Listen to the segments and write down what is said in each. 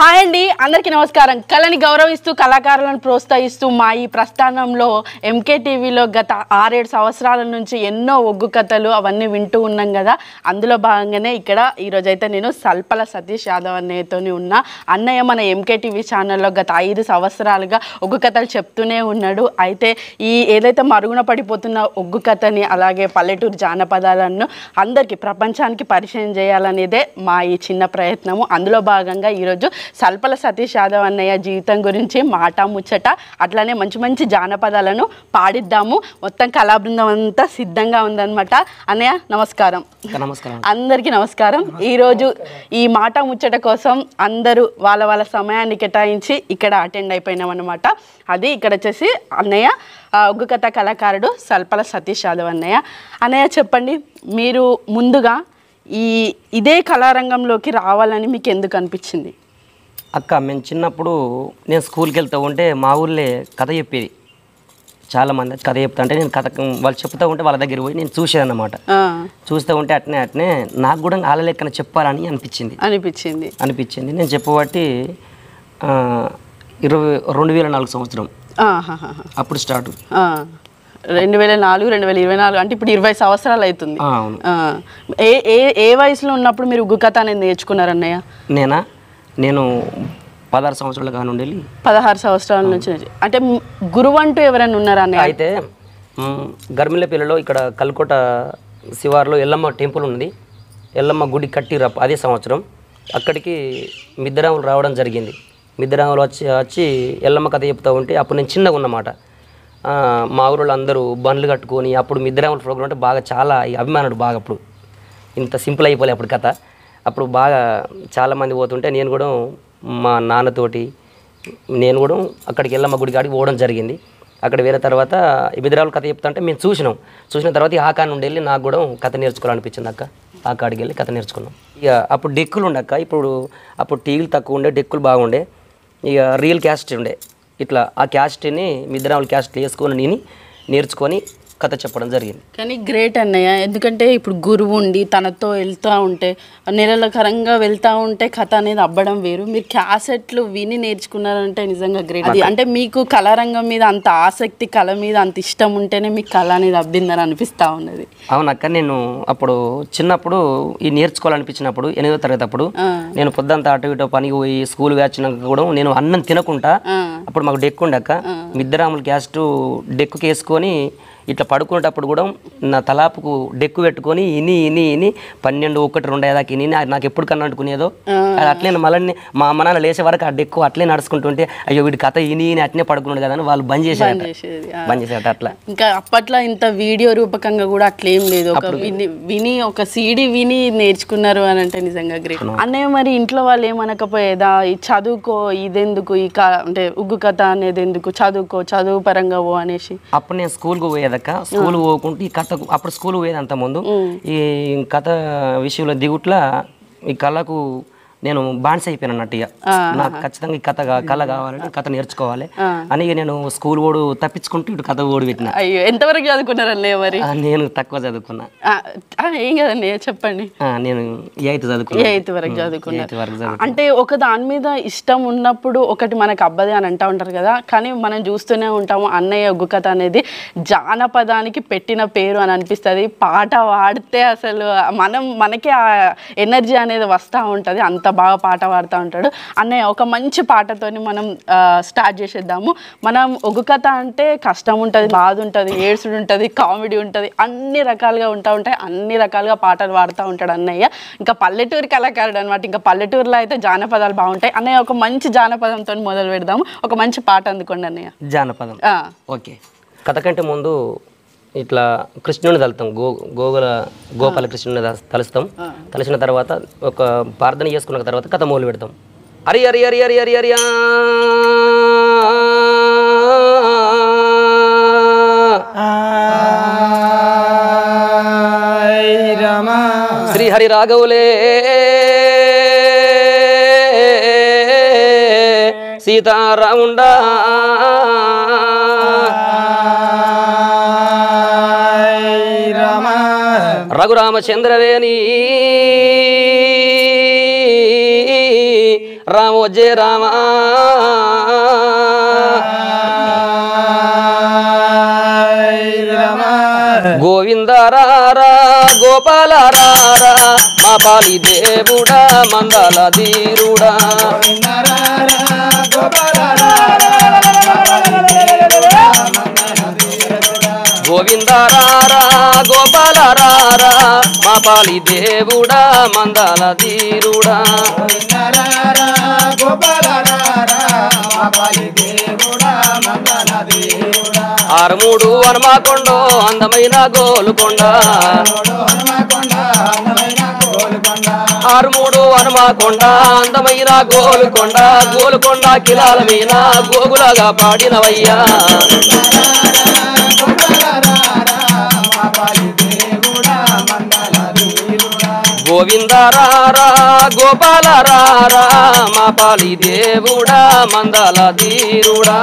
Hi అండి, అందరికీ నమస్కారం. కళని గౌరవిస్తూ కళాకారులను ప్రోత్సహిస్తూ మా ఈ ప్రస్థానంలో ఎంకే టీవీలో గత 6-7 సంవత్సరాల నుంచి ఎన్నో ఒగ్గు కథలు అవన్నీ వింటూ ఉన్నాం కదా. అందులో భాగంగానే ఇక్కడ ఈరోజైతే నేను సల్పల సతీష్ యాదవ్ అన్నయ్యతోని ఉన్నా. అన్నయ్య మన ఎంకే టీవీ ఛానల్లో గత 5 సంవత్సరాలుగా ఒగ్గు కథలు చెప్తూనే ఉన్నాడు. అయితే ఈ ఏదైతే మరుగున పడిపోతున్న ఒగ్గు కథని అలాగే పల్లెటూరు జానపదాలను అందరికీ ప్రపంచానికి పరిచయం చేయాలనేదే మా ఈ చిన్న ప్రయత్నము. అందులో భాగంగా ఈరోజు సల్పల సతీష్ యాదవ్ అన్నయ్య జీవితం గురించి మాట ముచ్చట అట్లానే మంచి మంచి జానపదాలను పాడిద్దాము. మొత్తం కళాబృందం అంతా సిద్ధంగా ఉందన్నమాట. అన్నయ్య నమస్కారం. అందరికీ నమస్కారం. ఈరోజు ఈ మాట ముచ్చట కోసం అందరూ వాళ్ళ వాళ్ళ సమయాన్ని కేటాయించి ఇక్కడ అటెండ్ అయిపోయినాం అన్నమాట. అది ఇక్కడ వచ్చేసి అన్నయ్య ఒగ్గు కథ కళాకారుడు సల్పల సతీష్ యాదవ్ అన్నయ్య. అన్నయ్య చెప్పండి, మీరు ముందుగా ఇదే కళారంగంలోకి రావాలని మీకు ఎందుకు అనిపించింది? అక్క, మేము చిన్నప్పుడు నేను స్కూల్కి వెళ్తూ ఉంటే మా ఊళ్ళే కథ చెప్పేది. చాలామంది కథ చెప్తా అంటే నేను కథ వాళ్ళు చెప్తూ ఉంటే వాళ్ళ దగ్గర పోయి నేను చూసేదన్నమాట. చూస్తూ ఉంటే అట్నే నాకు కూడా వాళ్ళ లెక్కన చెప్పాలని అనిపించింది. నేను చెప్పబట్టి 2004 సంవత్సరం అప్పుడు స్టార్ట్. 2004 2024 అంటే ఇప్పుడు 20 సంవత్సరాలు అవుతుంది. ఏ వయసులో ఉన్నప్పుడు మీరు ఒగ్గు కథ అనేది నేర్చుకున్నారు అన్నయ్య? నేను 16 సంవత్సరాలు కానుండి 16 సంవత్సరాల నుంచి. అంటే గురువు అంటూ ఎవరైనా ఉన్నారా అన్నయ్య? అయితే గర్మిల్లపల్లిలో ఇక్కడ కల్కోట శివార్లో ఎల్లమ్మ టెంపుల్ ఉంది. ఎల్లమ్మ గుడి కట్టిరు అదే సంవత్సరం. అక్కడికి మిద్దరాములు రావడం జరిగింది. మిద్దరాములు వచ్చి ఎల్లమ్మ కథ చెప్తూ ఉంటే అప్పుడు నేను చిన్నగా ఉన్నమాట. మా ఊళ్ళో అందరూ బండ్లు కట్టుకొని అప్పుడు మిద్దరాముల ప్రోగ్రాం అంటే బాగా చాలా అభిమానుడు. బాగా అప్పుడు ఇంత సింపుల్ అయిపోలే అప్పుడు కథ. అప్పుడు బాగా చాలామంది పోతుంటే నేను కూడా మా నాన్నతోటి నేను కూడా అక్కడికి ఎల్లమ్మ గుడి కాడికి పోవడం జరిగింది. అక్కడ వేరే తర్వాత మిద్దరాముల కథ చెప్తుంటే మేము చూసిన తర్వాత ఆ కాడ నుండి వెళ్ళి నాకు కూడా కథ నేర్చుకోవాలనిపించింది అక్క. ఆ కాడికి వెళ్ళి కథ నేర్చుకున్నాం. ఇక అప్పుడు డెక్కులు ఉండక్క. అప్పుడు టీవీలు తక్కువ ఉండే, డెక్కులు బాగుండే. ఇక రియల్ క్యాస్ట్ ఉండే. ఇట్లా ఆ క్యాస్ట్ని మిద్దరాముల క్యాస్ట్ వేసుకొని నేర్చుకొని కథ చెప్పడం జరిగింది. కానీ గ్రేట్ అన్నయ్య, ఎందుకంటే ఇప్పుడు గురువు ఉండి తనతో వెళ్తూ ఉంటే నిరలకరంగా వెళ్తూ ఉంటే కథ అనేది అబ్బడం వేరు. మీరు క్యాసెట్లు విని నేర్చుకున్నారంటే నిజంగా గ్రేట్. అది అంటే మీకు కళారంగం మీద అంత ఆసక్తి, కళ మీద అంత ఇష్టం ఉంటేనే మీకు కళ అనేది అబ్బిందని అనిపిస్తూ ఉన్నది. అవునక్క, నేను అప్పుడు చిన్నప్పుడు ఈ నేర్చుకోవాలనిపించినప్పుడు 8వ తరగతి అప్పుడు నేను పొద్దంతా అటు ఇటు పనికి పోయి స్కూల్ వచ్చినాక కూడా నేను అన్నం తినకుండా అప్పుడు మాకు డెక్కు ఉండక్క. మిద్దరాముల క్యాస్ట్ డెక్కుకి వేసుకొని ఇట్లా పడుకునేటప్పుడు కూడా నా తలాపుకు డెక్కు పెట్టుకొని ఇని 12, 1, 2 అయ్యేదాకా ఇని నాకు ఎప్పుడు కన్నా అనుకునేదో అది అట్లే మళ్ళీ మా అమ్మ నాన్న లేచే వరకు ఆ డెక్కు అట్లే నడుచుకుంటుంటే అయ్యో వీడి కథ ఇని అట్నే పడుకున్నాడు కదా అని వాళ్ళు బంద్ చేసేది అట్లా. ఇంకా అప్పట్లో ఇంత వీడియో రూపకంగా కూడా అట్లా ఏం లేదు. విని ఒక సీడీ విని నేర్చుకున్నారు అని అంటే నిజంగా గ్రేట్. అన్నయ్య మరి ఇంట్లో వాళ్ళు ఏమనకపోయేదా, ఈ చదువుకో ఇదెందుకు, అంటే ఉగ్గు కథ అనేది ఎందుకు, చదువు పరంగా ఓ అనేసి? అప్పుడు నేను స్కూల్కి పోయేదక్క. స్కూల్ పోకుంటే ఈ కథ అప్పుడు స్కూల్ పోయేది అంత ముందు. ఈ కథ విషయంలో దిగుట్లా ఈ కళకు నేను బాన్స్ అయిపోయాను అన్నట్టు. ఇక నాకు ఖచ్చితంగా ఈ కళ కావాలని కథ నేర్చుకోవాలి అని నేను స్కూల్ ఓడు తప్పించుకుంటూ ఇటు కథ ఓడి పెట్టిన. అయ్యో, ఎంతవరకు చదువుకున్నారు అన్నయ్య మరి? నేను తక్కువ చదువుకున్నా. ఏం కదన్నయ్య చెప్పండి. నేను 8th వరకు చదువుకున్నా. అంటే ఒక దాని మీద ఇష్టం ఉన్నప్పుడు ఒకటి మనకు అబ్బది అని అంటూ ఉంటారు కదా. కానీ మనం చూస్తూనే ఉంటాము అన్నయ్య ఒగ్గు కథ అనేది జానపదానికి పెట్టిన పేరు అని అనిపిస్తుంది. పాట పాడితే అసలు మనకే ఆ ఎనర్జీ అనేది వస్తూ ఉంటుంది. అంత బాగా పాట పాడుతూ ఉంటాడు అన్నయ్య. ఒక మంచి పాటతోని మనం స్టార్ట్ చేసేద్దాము. మనం ఒగ్గు కథ అంటే కష్టం ఉంటుంది, బాధ ఉంటుంది, ఏడ్సుడు ఉంటుంది, కామెడీ ఉంటుంది, అన్ని రకాలుగా ఉంటాయి. అన్ని రకాలుగా పాటలు పాడుతూ ఉంటాడు అన్నయ్య. ఇంకా పల్లెటూరు కళాకారుడు అనమాట. ఇంకా పల్లెటూరులో అయితే జానపదాలు బాగుంటాయి. అన్నయ్య ఒక మంచి జానపదంతో మొదలు పెడదాము. ఒక మంచి పాట అందుకోండి అన్నయ్య. జానపదం ఓకే. కథ కంటే ముందు ఇట్లా కృష్ణుని తలుతాం. గోపాల కృష్ణుని తలుస్తాం. తలిసిన తర్వాత ఒక ప్రార్థన చేసుకున్న తర్వాత కథ మొదలు పెడతాం. హరి హరి హరి హరి హరి హరి శ్రీహరి రాఘవులే సీతారాముండా రఘురామచంద్రవేణి రామో జయ రామ గోవింద రారా గోపాల రారా మా పాలి దేవుడా మందల ధీరుడా గోవింద రారా గోపాల రారా మా పాలి దేవుడా మందల ధీరుడా ఆరుమూడు హనుమకొండ అందమైన గోలుకొండ ఆరుమూడు హనుమకొండ అందమైన గోలుకొండ గోలుకొండ కిలాల మీద గోగులగా పాడినవయ్యా గోవింద రారా గోపాల రారా మా పాలి దేవుడా మందల ధీరుడా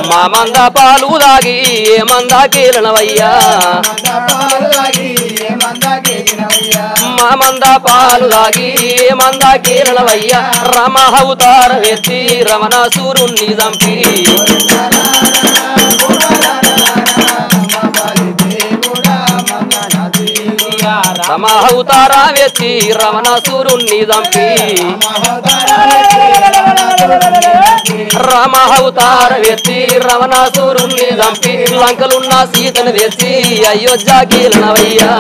మా మంద పాలు దాగి ఏ మంద కీలనవయ్యా మా మంద పాలు దాగి ఏ మంద కీలనవయ్యా రమ అవతారం ఎత్తి రమణాసురుణ్ణి చంపి రమ అవతారం ఎత్తి రమణాసురుణ్ణి చంపి రామ అవతారం ఎత్తి రమణాసురుణ్ణి చంపి లంకలున్న సీతను తెచ్చి అయోధ్యకీలనవయ్యా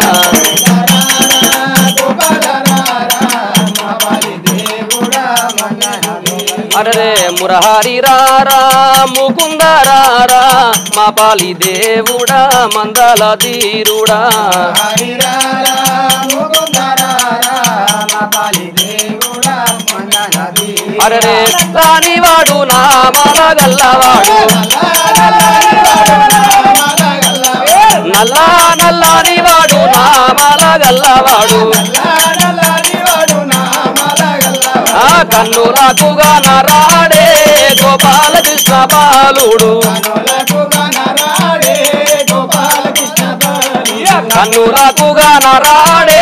అరే మురహరి రారా ముకుంద రారా మా పాలి దేవుడా మందల ధీరుడా అరే రానివాడు నా మాలగల్లవాడు నల్లా నల్లానివాడు నా మాలగల్లవాడు ఆ కన్నులకుగా నరాడే గోపాలకృష్ణ బాలుడు కన్నులకుగా నరాడే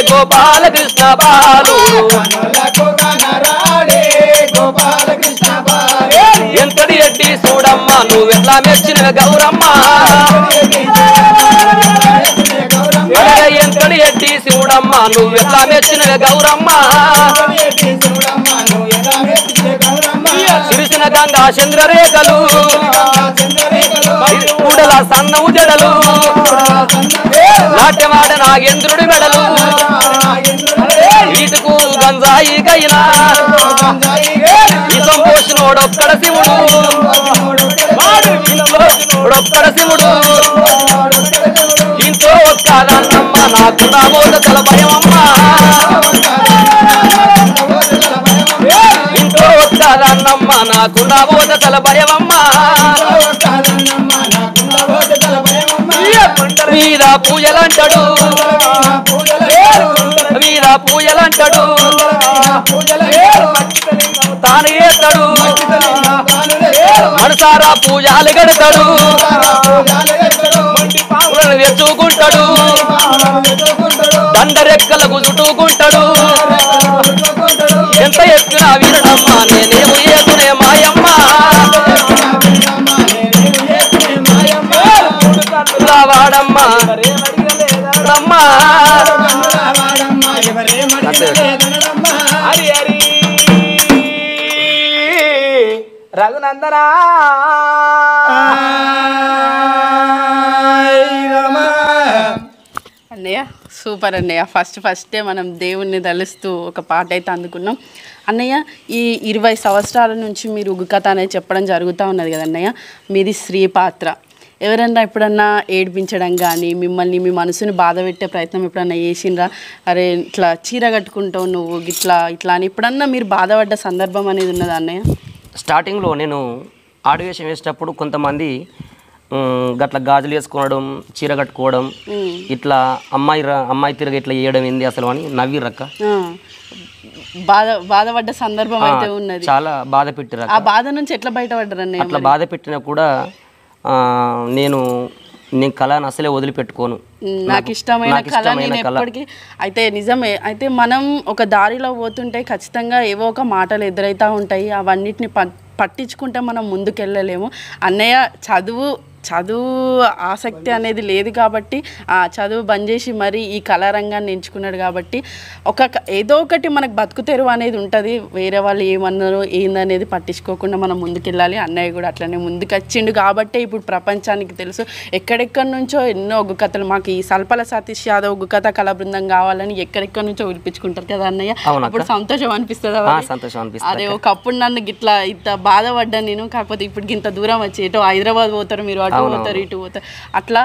గోపాలకృష్ణ బాలుడు ఎంతటి ఎడ్డి చూడమ్మా నువ్వెట్లా మెచ్చిన గౌరమ్మ ఎంతటి ఎడ్డి చూడమ్మా నువ్వెట్లా మెచ్చిన గౌరమ్మ సిరిసిన గంగా చంద్రరేఖలు కూడల సన్నవు జడలు నాట్యమాడ నాగేంద్రుడి మెడలు ఈటుకు గంజాయి కైనా ఇతం పోసినోడొక్కడ శివుడు ఒక్కడ శివుడు ఇంట్లో ఒక్కదన్నమ్మ నాకు నా మోదకల భయమమ్మ ఇంట్లో ఒక్కదన్నమ్మ నాకు నా మోదకల భయమమ్మ వీర పూజలంటాడు వీర పూజలంటాడు తాను ఏస్తాడు మనసారా పూజలు గడతాడు తెచ్చుకుంటాడు దండరెక్కలకు చుట్టుకుంటాడు ఎంత ఎత్తున వీరడమ్మ నేనేమో ఏతునే మాయమ్మ వాడమ్మ రమ్మ రఘునందనా అన్నయ్య సూపర్ అన్నయ్య ఫస్టే మనం దేవుణ్ణి తలుస్తూ ఒక పాట అయితే అందుకున్నాం అన్నయ్య. ఈ 20 సంవత్సరాల నుంచి మీరు ఉగ్గు కథ అనేది చెప్పడం జరుగుతూ ఉన్నది కదా అన్నయ్య. మీది స్త్రీ పాత్ర. ఎవరన్నా ఎప్పుడన్నా ఏడిపించడం కానీ మిమ్మల్ని మీ మనసుని బాధ పెట్టే ప్రయత్నం ఎప్పుడన్నా చేసిండ్రా? అరే ఇట్లా చీర కట్టుకుంటావు నువ్వు ఇట్లా అని ఎప్పుడన్నా మీరు బాధపడ్డ సందర్భం అనేది ఉన్నదా అన్నయ్య? స్టార్టింగ్లో నేను ఆడవేషం వేసేటప్పుడు కొంతమంది గట్ల గాజులు వేసుకోవడం చీర కట్టుకోవడం ఇట్లా అమ్మాయి తిరగ ఇట్లా వేయడం ఏంది అసలు అని నవ్విరక్క. బాధపడ్డ సందర్భం అయితే ఉన్నది. చాలా బాధ పెట్టిరు. ఆ బాధ నుంచి ఎట్లా బయటపడ్డారు అన్నయ్య? అట్లా బాధ పెట్టినా కూడా నేను నేను కళను అసలే వదిలిపెట్టుకోను. నాకు ఇష్టమైన కళ నేను ఎప్పటికీ అయితే నిజమే. అయితే మనం ఒక దారిలో పోతుంటే ఖచ్చితంగా ఏవో ఒక మాటలు ఎదురైతూ ఉంటాయి. అవన్నిటిని పట్టించుకుంటే మనం ముందుకెళ్ళలేము. అన్నయ్య చదువు ఆసక్తి అనేది లేదు కాబట్టి ఆ చదువు బంద్ చేసి మరి ఈ కళారంగాన్ని ఎంచుకున్నాడు కాబట్టి ఏదో ఒకటి మనకు బతుకు తెరువు అనేది ఉంటుంది. వేరే వాళ్ళు ఏమన్నారో ఏందనేది పట్టించుకోకుండా మనం ముందుకెళ్ళాలి. అన్నయ్య కూడా అట్లనే ముందుకు వచ్చిండు కాబట్టే ఇప్పుడు ప్రపంచానికి తెలుసు. ఎక్కడెక్కడి నుంచో ఎన్నో ఒగ్గు కథలు మాకు ఈ సల్పల సతీష్ యాదవ్ ఒగ్గు కథ కళా బృందం కావాలని ఎక్కడెక్కడి నుంచో పిలిపించుకుంటారు కదా అన్నయ్య. అప్పుడు సంతోషం అనిపిస్తుంది. అదే ఒకప్పుడు నన్ను గిట్లా ఇంత బాధపడ్డా నేను, కాకపోతే ఇప్పుడు ఇంత దూరం వచ్చి ఎటో హైదరాబాద్ పోతారు మీరు, అటు పోతారు ఇటు పోతారు. అట్లా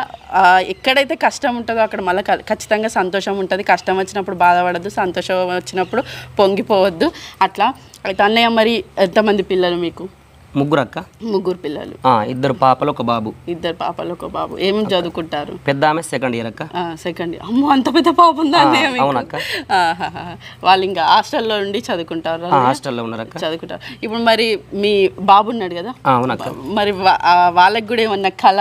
ఎక్కడైతే కష్టం ఉంటుందో అక్కడ మళ్ళీ ఖచ్చితంగా సంతోషం ఉంటుంది. కష్టం వచ్చినప్పుడు బాధపడద్దు, సంతోషం వచ్చినప్పుడు పొంగిపోవద్దు. అట్లా అయితే అన్నయ్య మరి ఎంతమంది పిల్లలు మీకు? 3 అక్క. 3 పిల్లలు. 2 పాపలు 1 బాబు. 2 పాపలు 1 బాబు. ఏమేమి చదువుకుంటారు? పెద్ద ఆమె 2nd ఇయర్ అక్క. 2nd year. అమ్మో అంత పెద్ద పాప ఉందా అన్నయ్య? అవునక్క. వాళ్ళు ఇంకా హాస్టల్లో ఉండి చదువుకుంటారు? హాస్టల్లో ఉన్నారు అక్క. చదువుకుంటారు. ఇప్పుడు మరి మీ బాబు ఉన్నాడు కదా, అవునక్క, మరి వాళ్ళకి కూడా ఏమన్నా కళ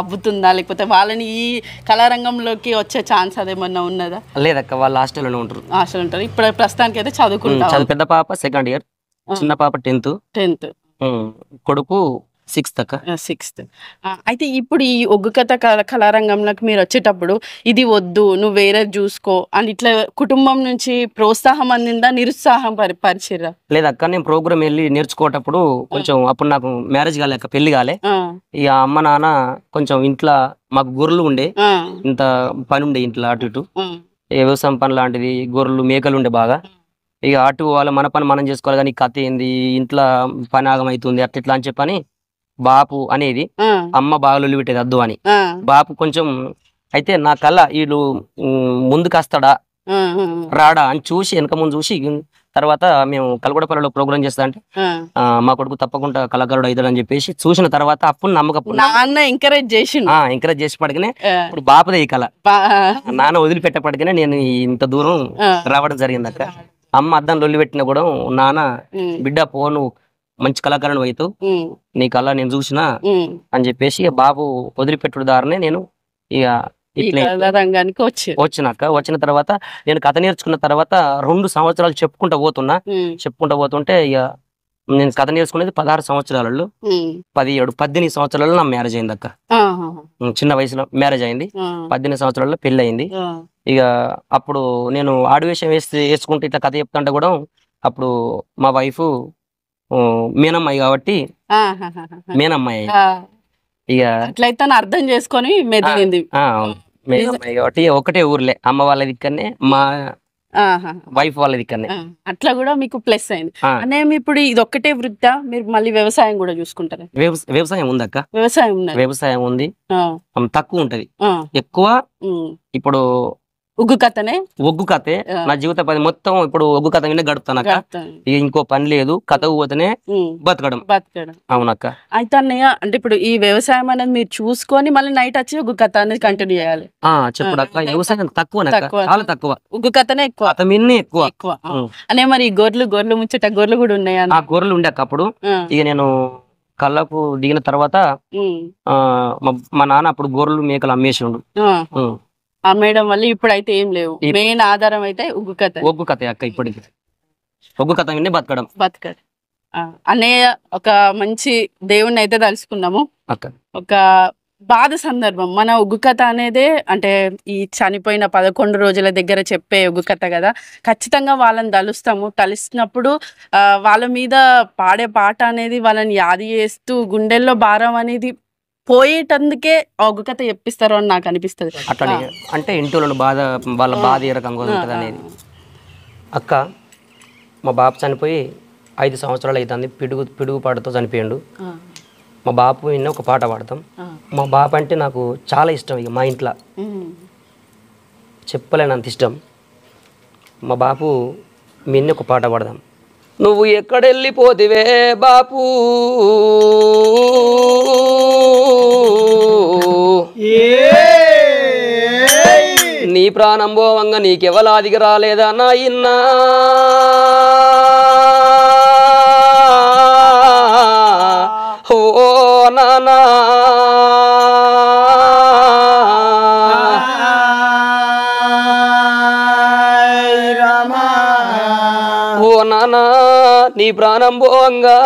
అబ్బుతుందా, లేకపోతే వాళ్ళని ఈ కళారంగంలోకి వచ్చే ఛాన్స్ అదేమన్నా ఉన్నదా? లేదక్క, వాళ్ళు హాస్టల్లోనే ఉంటారు. హాస్టల్ ఉంటారు. ఇప్పుడు ప్రస్తుతానికి అయితే చదువుకుంటారు. పెద్ద పాప 2nd ఇయర్, చిన్న పాప 10th, కొడుకు 6th అక్క. 6th. అయితే ఇప్పుడు ఈ ఒగ్గు కథ కళారంగంలోకి మీరు వచ్చేటప్పుడు ఇది వద్దు నువ్వు వేరే చూసుకో అని ఇట్లా కుటుంబం నుంచి ప్రోత్సాహం అందిందా, నిరుత్సాహం పరిచిరా? లేదక్క, నేను ప్రోగ్రామ్ వెళ్ళి నేర్చుకోవటప్పుడు కొంచెం అప్పుడు నాకు మ్యారేజ్ కాలేక, పెళ్లి కాలే. ఇక అమ్మ నాన్న కొంచెం ఇంట్లో మాకు గొర్రెలు ఉండే, ఇంత పని ఉండే ఇంట్లో అటు ఇటు వ్యవసాయం పని లాంటిది, గొర్రెలు మేకలు ఉండే బాగా. ఇక అటు వాళ్ళ మన పని మనం చేసుకోవాలి, కానీ కథ ఏంది ఇంట్లో పని ఆగమవుతుంది అట్లా ఇట్లా అని చెప్పని బాపు అనేది, అమ్మ బాగా లొల్లి పెట్టేది అద్దు అని. బాపు కొంచెం అయితే నా కళ్ళ వీళ్ళు ముందుకు వస్తాడా రాడా అని చూసి వెనక ముందు చూసి తర్వాత మేము కలగొడపల్లిలో ప్రోగ్రామ్ చేస్తా అంటే మా కొడుకు తప్పకుండా కళాకారుడు అవుతాడు అని చెప్పేసి చూసిన తర్వాత అప్పుడు నమ్మకం ఎంకరేజ్ చేసి పడికనే ఇప్పుడు బాపదే ఈ కళ నాన్న వదిలిపెట్టపడికనే నేను ఇంత దూరం రావడం జరిగింది అక్క. అమ్మ అద్దం లొల్లి పెట్టినా కూడా నాన్న బిడ్డ పోను మంచి కళాకారుడు అవుతావు, నీ కళ నేను చూసినా అని చెప్పేసి బాబు వదిలిపెట్టుడు దారనే నేను ఇక రంగానికి వచ్చిన తర్వాత నేను కథ నేర్చుకున్న తర్వాత 2 సంవత్సరాలు చెప్పుకుంటా పోతుంటే ఇక నేను కథ నేర్చుకునేది 16 సంవత్సరాలలో 18 సంవత్సరాలలో నా మ్యారేజ్ అయింది అక్క. చిన్న వయసులో మ్యారేజ్ అయింది, 18 సంవత్సరాల్లో పెళ్లి అయింది. ఇక అప్పుడు నేను ఆడవేషం వేసుకుంటే ఇట్లా కథ చెప్తుంటే కూడా అప్పుడు మా వైఫ్ మేనమ్మాయి కాబట్టి మేనమ్మాయి ఇక అట్లయితే అర్థం చేసుకొని మెదిలింది. మేనమ్మాయి కాబట్టి ఒకటే ఊర్లే, అమ్మ వాళ్ళ దిక్కనే మా వైఫ్ వాళ్ళ దిక్కనే, అట్లా కూడా మీకు ప్లస్ అయింది. అనే ఇప్పుడు ఇది ఒక్కటే వృత్తా, మీరు మళ్ళీ వ్యవసాయం కూడా చూసుకుంటారా? వ్యవసాయం ఉంది అక్క, వ్యవసాయం ఉంది, తక్కువ ఉంటది, ఎక్కువ ఇప్పుడు ఒగ్గు కథనే. ఒగ్గు కథే నా జీవిత పని మొత్తం. ఇప్పుడు ఒగ్గు కథ వినే గడుపుతానక్క, ఇక ఇంకో పని లేదు, కథ పోతేనే బతకడం. అవునక్క. అయితే అన్నయ్య అంటే ఇప్పుడు ఈ వ్యవసాయం అనేది మీరు చూసుకొని మళ్ళీ నైట్ వచ్చి ఒగ్గు కథ అనేది కంటిన్యూ చేయాలి. చెప్పడక్క వ్యవసాయం తక్కువ, చాలా తక్కువ, ఒగ్గు కథనే ఎక్కువ, ఎక్కువ. అనే మరి గొర్రెలు ముచ్చట గొర్రెలు కూడా ఉన్నాయా? గొర్రెలు ఉండే అక్క అప్పుడు. ఇక నేను కళ్ళకు దిగిన తర్వాత మా నాన్న అప్పుడు గొర్రెలు మేకలు అమ్మేసిండు. అమ్మేయడం వల్ల ఇప్పుడైతే ఏం లేవు. మెయిన్ ఆధారం అయితే ఒగ్గు కథ అక్క. ఇప్పటికి ఒగ్గు కథ విని బతకడం. అన్నయ్య ఒక మంచి దేవుణ్ణి అయితే తలుసుకున్నాము అక్క. ఒక బాధ సందర్భం మన ఒగ్గు కథ అనేదే అంటే ఈ చనిపోయిన 11 రోజుల దగ్గర చెప్పే ఒగ్గు కథ కదా. ఖచ్చితంగా వాళ్ళని తలుస్తున్నప్పుడు వాళ్ళ మీద పాడే పాట అనేది వాళ్ళని యాది చేస్తూ గుండెల్లో భారం అనేది పోయేటందుకే ఒగ్గు కథ చెప్పిస్తారు అని నాకు అనిపిస్తుంది. అట్లా అంటే ఇంట్లో వాళ్ళ బాధ ఏ రకంగా ఉంటుంది అనేది. అక్క మా బాపు చనిపోయి 5 సంవత్సరాలు అవుతుంది, పిడుగు పాటతో చనిపోయాడు. మా బాపు విన్న ఒక పాట పాడతాం. మా బాపు అంటే నాకు చాలా ఇష్టం. ఇక మా ఇంట్లో చెప్పలేనంత ఇష్టం. మా బాపు విన్న ఒక పాట పాడదాం. నువ్వు ఎక్కడెళ్ళిపోతివే బాపు, నీ ప్రాణం పోవంగా నీకెవలాదికి రాలేదా నాయన్నా, ఓ నానా నీ ప్రాణం పోవంగా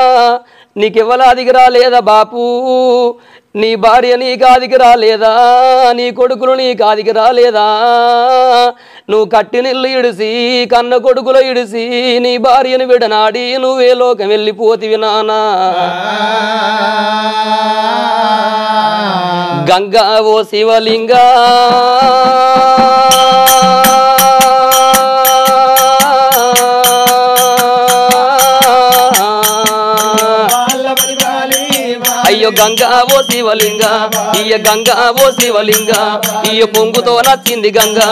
నీకెవ్వలాదికి రాలేదా బాపు నీ భార్య నీ కాదికి రాలేదా నీ కొడుకులు నీ కాదికి రాలేదా నువ్వు కట్టినిల్లు ఇడిసి కన్న కొడుకులు ఇడిసి నీ భార్యను విడనాడి నువ్వే లోకం వెళ్ళిపోతివి నానా గంగా ఓ శివలింగా అయ్యో గంగా ఓ శివలింగ ఇయ్య గంగా ఓ శివలింగ ఇయ్య పొంగుతో నచ్చింది గంగా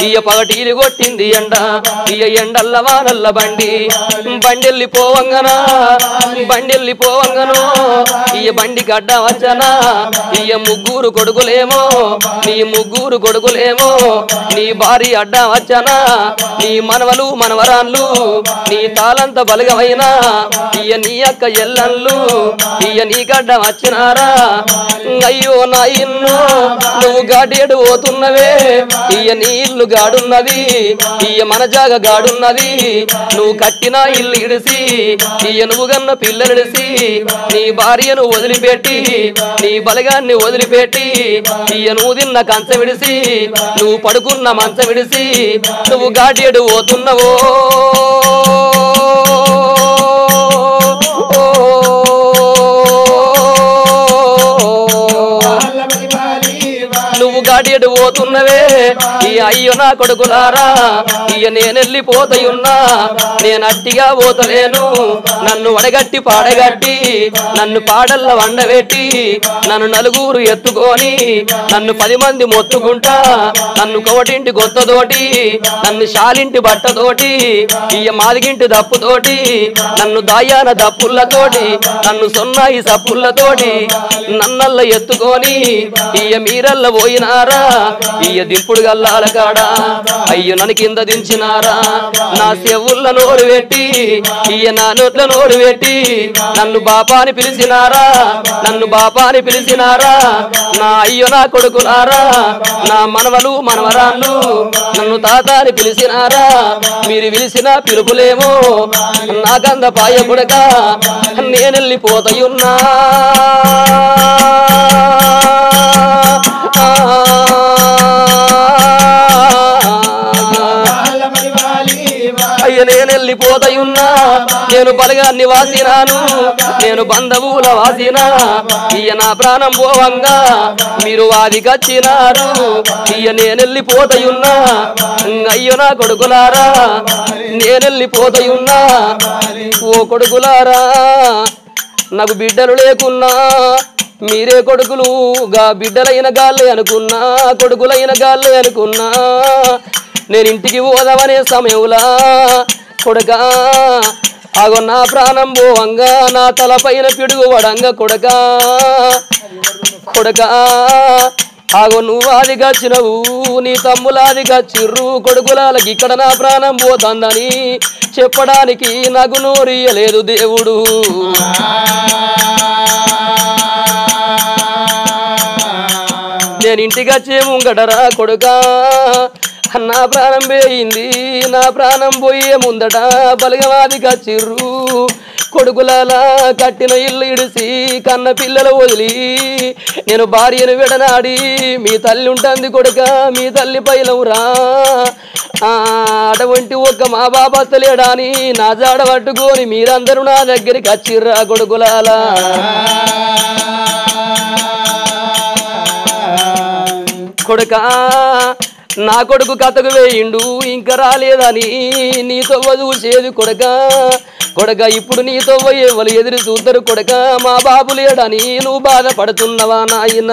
ఇయ్య పగటీలు కొట్టింది ఎండ ఇయ్య ఎండల్ల వానల్ల బండెళ్ళిపోవంగనా బండెళ్ళిపోవంగనో ఇయ్య బండి గడ్డ వచ్చనా ఇయ్య ముగ్గురు కొడుకులేమో నీ ముగ్గురు కొడుకులేమో నీ భార్య అడ్డ వచ్చనా నీ మనవలు మనవరాన్లు నీ తాళంత బలగమైనా ఇయ్య నీ అక్క ఎల్లన్లు ఇయ్య నీ గడ్డ వచ్చినారా అయ్యో నా ఇన్ను నువ్వు గాడేడు పోతున్నవే ఇయ్య నీ ఇల్లు గాడున్నది ఇయ్య మన జాగ గాడున్నది నువ్వు కట్టిన ఇల్లు ఇడిసి ఇయ్య నువ్వు గన్న పిల్లలిడిసి నీ భార్యను వదిలిపెట్టి నీ బలగాన్ని వదిలిపెట్టి ఇయ్య నువ్వు తిన్న కంచం విడిసి నువ్వు పడుకున్న మంచం విడిసి నువ్వు గాడేడు పోతున్నవో నువ్వు గాడేడు పోతున్నవే ఈ అయ్యో నా కొడుకులారా ఇయ్య నేనెళ్ళిపోతయున్నా నేను అట్టిగా పోతలేను నన్ను వడగట్టి పాడగట్టి నన్ను పాడల్ల వండబెట్టి నన్ను నలుగురు ఎత్తుకొని నన్ను 10 మంది మొత్తుకుంటా నన్ను కోటింటి గొత్తతోటి నన్ను శాలింటి బట్టతోటి ఇయ్య మాదిగింటి దప్పుతోటి నన్ను దాయాన దప్పులతోటి నన్ను సొన్నాయి సప్పులతోటి నన్నల్ల ఎత్తుకొని ఇయ్య మీరల్ల పోయినారా ఇయ్య దింపుడు గల్లాల కాడ అయ్యో నన్ను కింద దించినారా నా చెవుల్ల నోరు పెట్టి ఇయ్య నా నోట్ల నోరు పెట్టి నన్ను బాపాని పిలిచినారా నన్ను బాపాని పిలిచినారా నా అయ్యో నా కొడుకులారా నా మనవలు మనవరాళ్ళు నన్ను తాతాని పిలిచినారా మీరు పిలిచిన పిలుపులేమో నాకంద పాయ కొడక నేనెళ్ళిపోతయున్నా అయ్య నేనెళ్ళిపోతయున్నా నేను బలగాన్ని వాసినాను నేను బంధువుల వాసినా ఇయ్య నా ప్రాణం పోవంగా మీరు వాదికొచ్చినారు ఇయ్య నేనెళ్ళిపోతయున్నా అయ్యో నా కొడుకులారా నేనెళ్ళిపోతయున్నా ఓ కొడుకులారా నాకు బిడ్డలు లేకున్నా మీరే కొడుకులు గా బిడ్డలైన గాళ్ళే అనుకున్నా కొడుకులైన గాళ్ళే అనుకున్నా నేను ఇంటికి పోదామనే సమయంలా కొడుకా ఆగో నా ప్రాణం పోవంగా నా తలపైన పిడుగు వడంగా కొడుకా కొడుకా ఆగో నువ్వు ఆదిగచ్చినవు నీ తమ్ములాదిగచ్చిర్రు కొడుకులాలకి ఇక్కడ నా ప్రాణం పోతుందని చెప్పడానికి నాకు నోరియలేదు దేవుడు నేను ఇంటికి వచ్చే ముంగటరా కొడుకా నా ప్రాణం పోయింది నా ప్రాణం పోయే ముందట బలగవాది కచ్చిర్రు కొడుకులాలా కట్టిన ఇల్లు ఇడిసి కన్న పిల్లలు వదిలి నేను భార్యను విడనాడి మీ తల్లి ఉంటుంది కొడుక మీ తల్లి పైలవురా అటువంటి ఒక్క మా బాబత్తలేడాని నా జాడ పట్టుకొని మీరందరూ నా దగ్గరికి వచ్చిర్రా కొడుకులాలా కొడుకా నా కొడుకు కథకు వేయిండు ఇంకా రాలేదని నీతో చూసేది కొడుక కొడుక ఇప్పుడు నీతో ఎవరు ఎదురు చూద్దరు కొడుక మా బాబు లేడని నువ్వు బాధపడుతున్నవా నాయన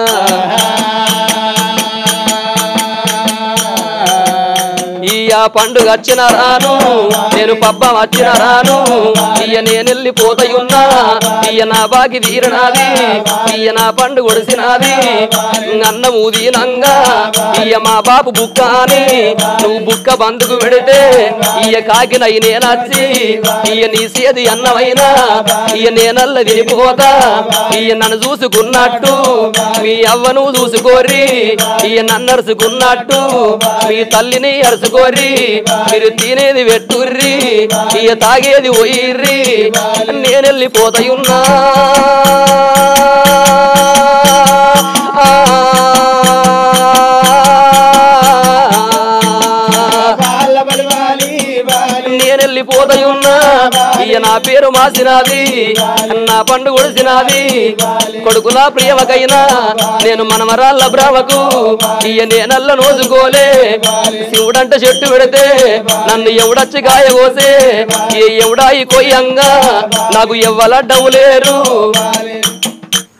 ఈ ఆ పండుగ వచ్చిన రాను నేను పబ్బం వచ్చిన రాను ఇయ్య నేనెళ్ళిపోతయున్నా ఇయ్య నా బాగి తీరనాది ఇయ్య నా పండు కొడిసినాది అన్నము దీనంగా ఇయ్య మా బాబు బుక్క అని నువ్వు బుక్క బందుకు పెడితే ఇయ్య కాకినయి నేనచ్చి ఇయ్య నీ సేది అన్నమైనా ఇయ్య నేనల్ల వినిపోతా ఇయ్య నన్ను చూసుకున్నట్టు మీ అవ్వను చూసుకోర్రి ఇయ్య నన్ను అరుచుకున్నట్టు మీ తల్లిని అరుచుకోర్రి పెట్టుర్రి మీరు తినేది పెట్టుర్రి ఇక తాగేది పోయిర్రి నేను వెళ్ళిపోతాయున్నా నేను వెళ్ళిపోతాయున్నా ఇక నా పేరు మాసినాది నా పండు కొడిసినాది కొడుకులా ప్రియవకైనా నేను మనమరాళ్ళ బ్రావకు ఇయ నేనల్ల నోసుకోలే శివుడంటే చెట్టు పెడితే నన్ను ఎవడచ్చి గాయగోసే ఎవడాయి కొయ్యంగా నాకు ఎవ్వలడ్డవు లేరు.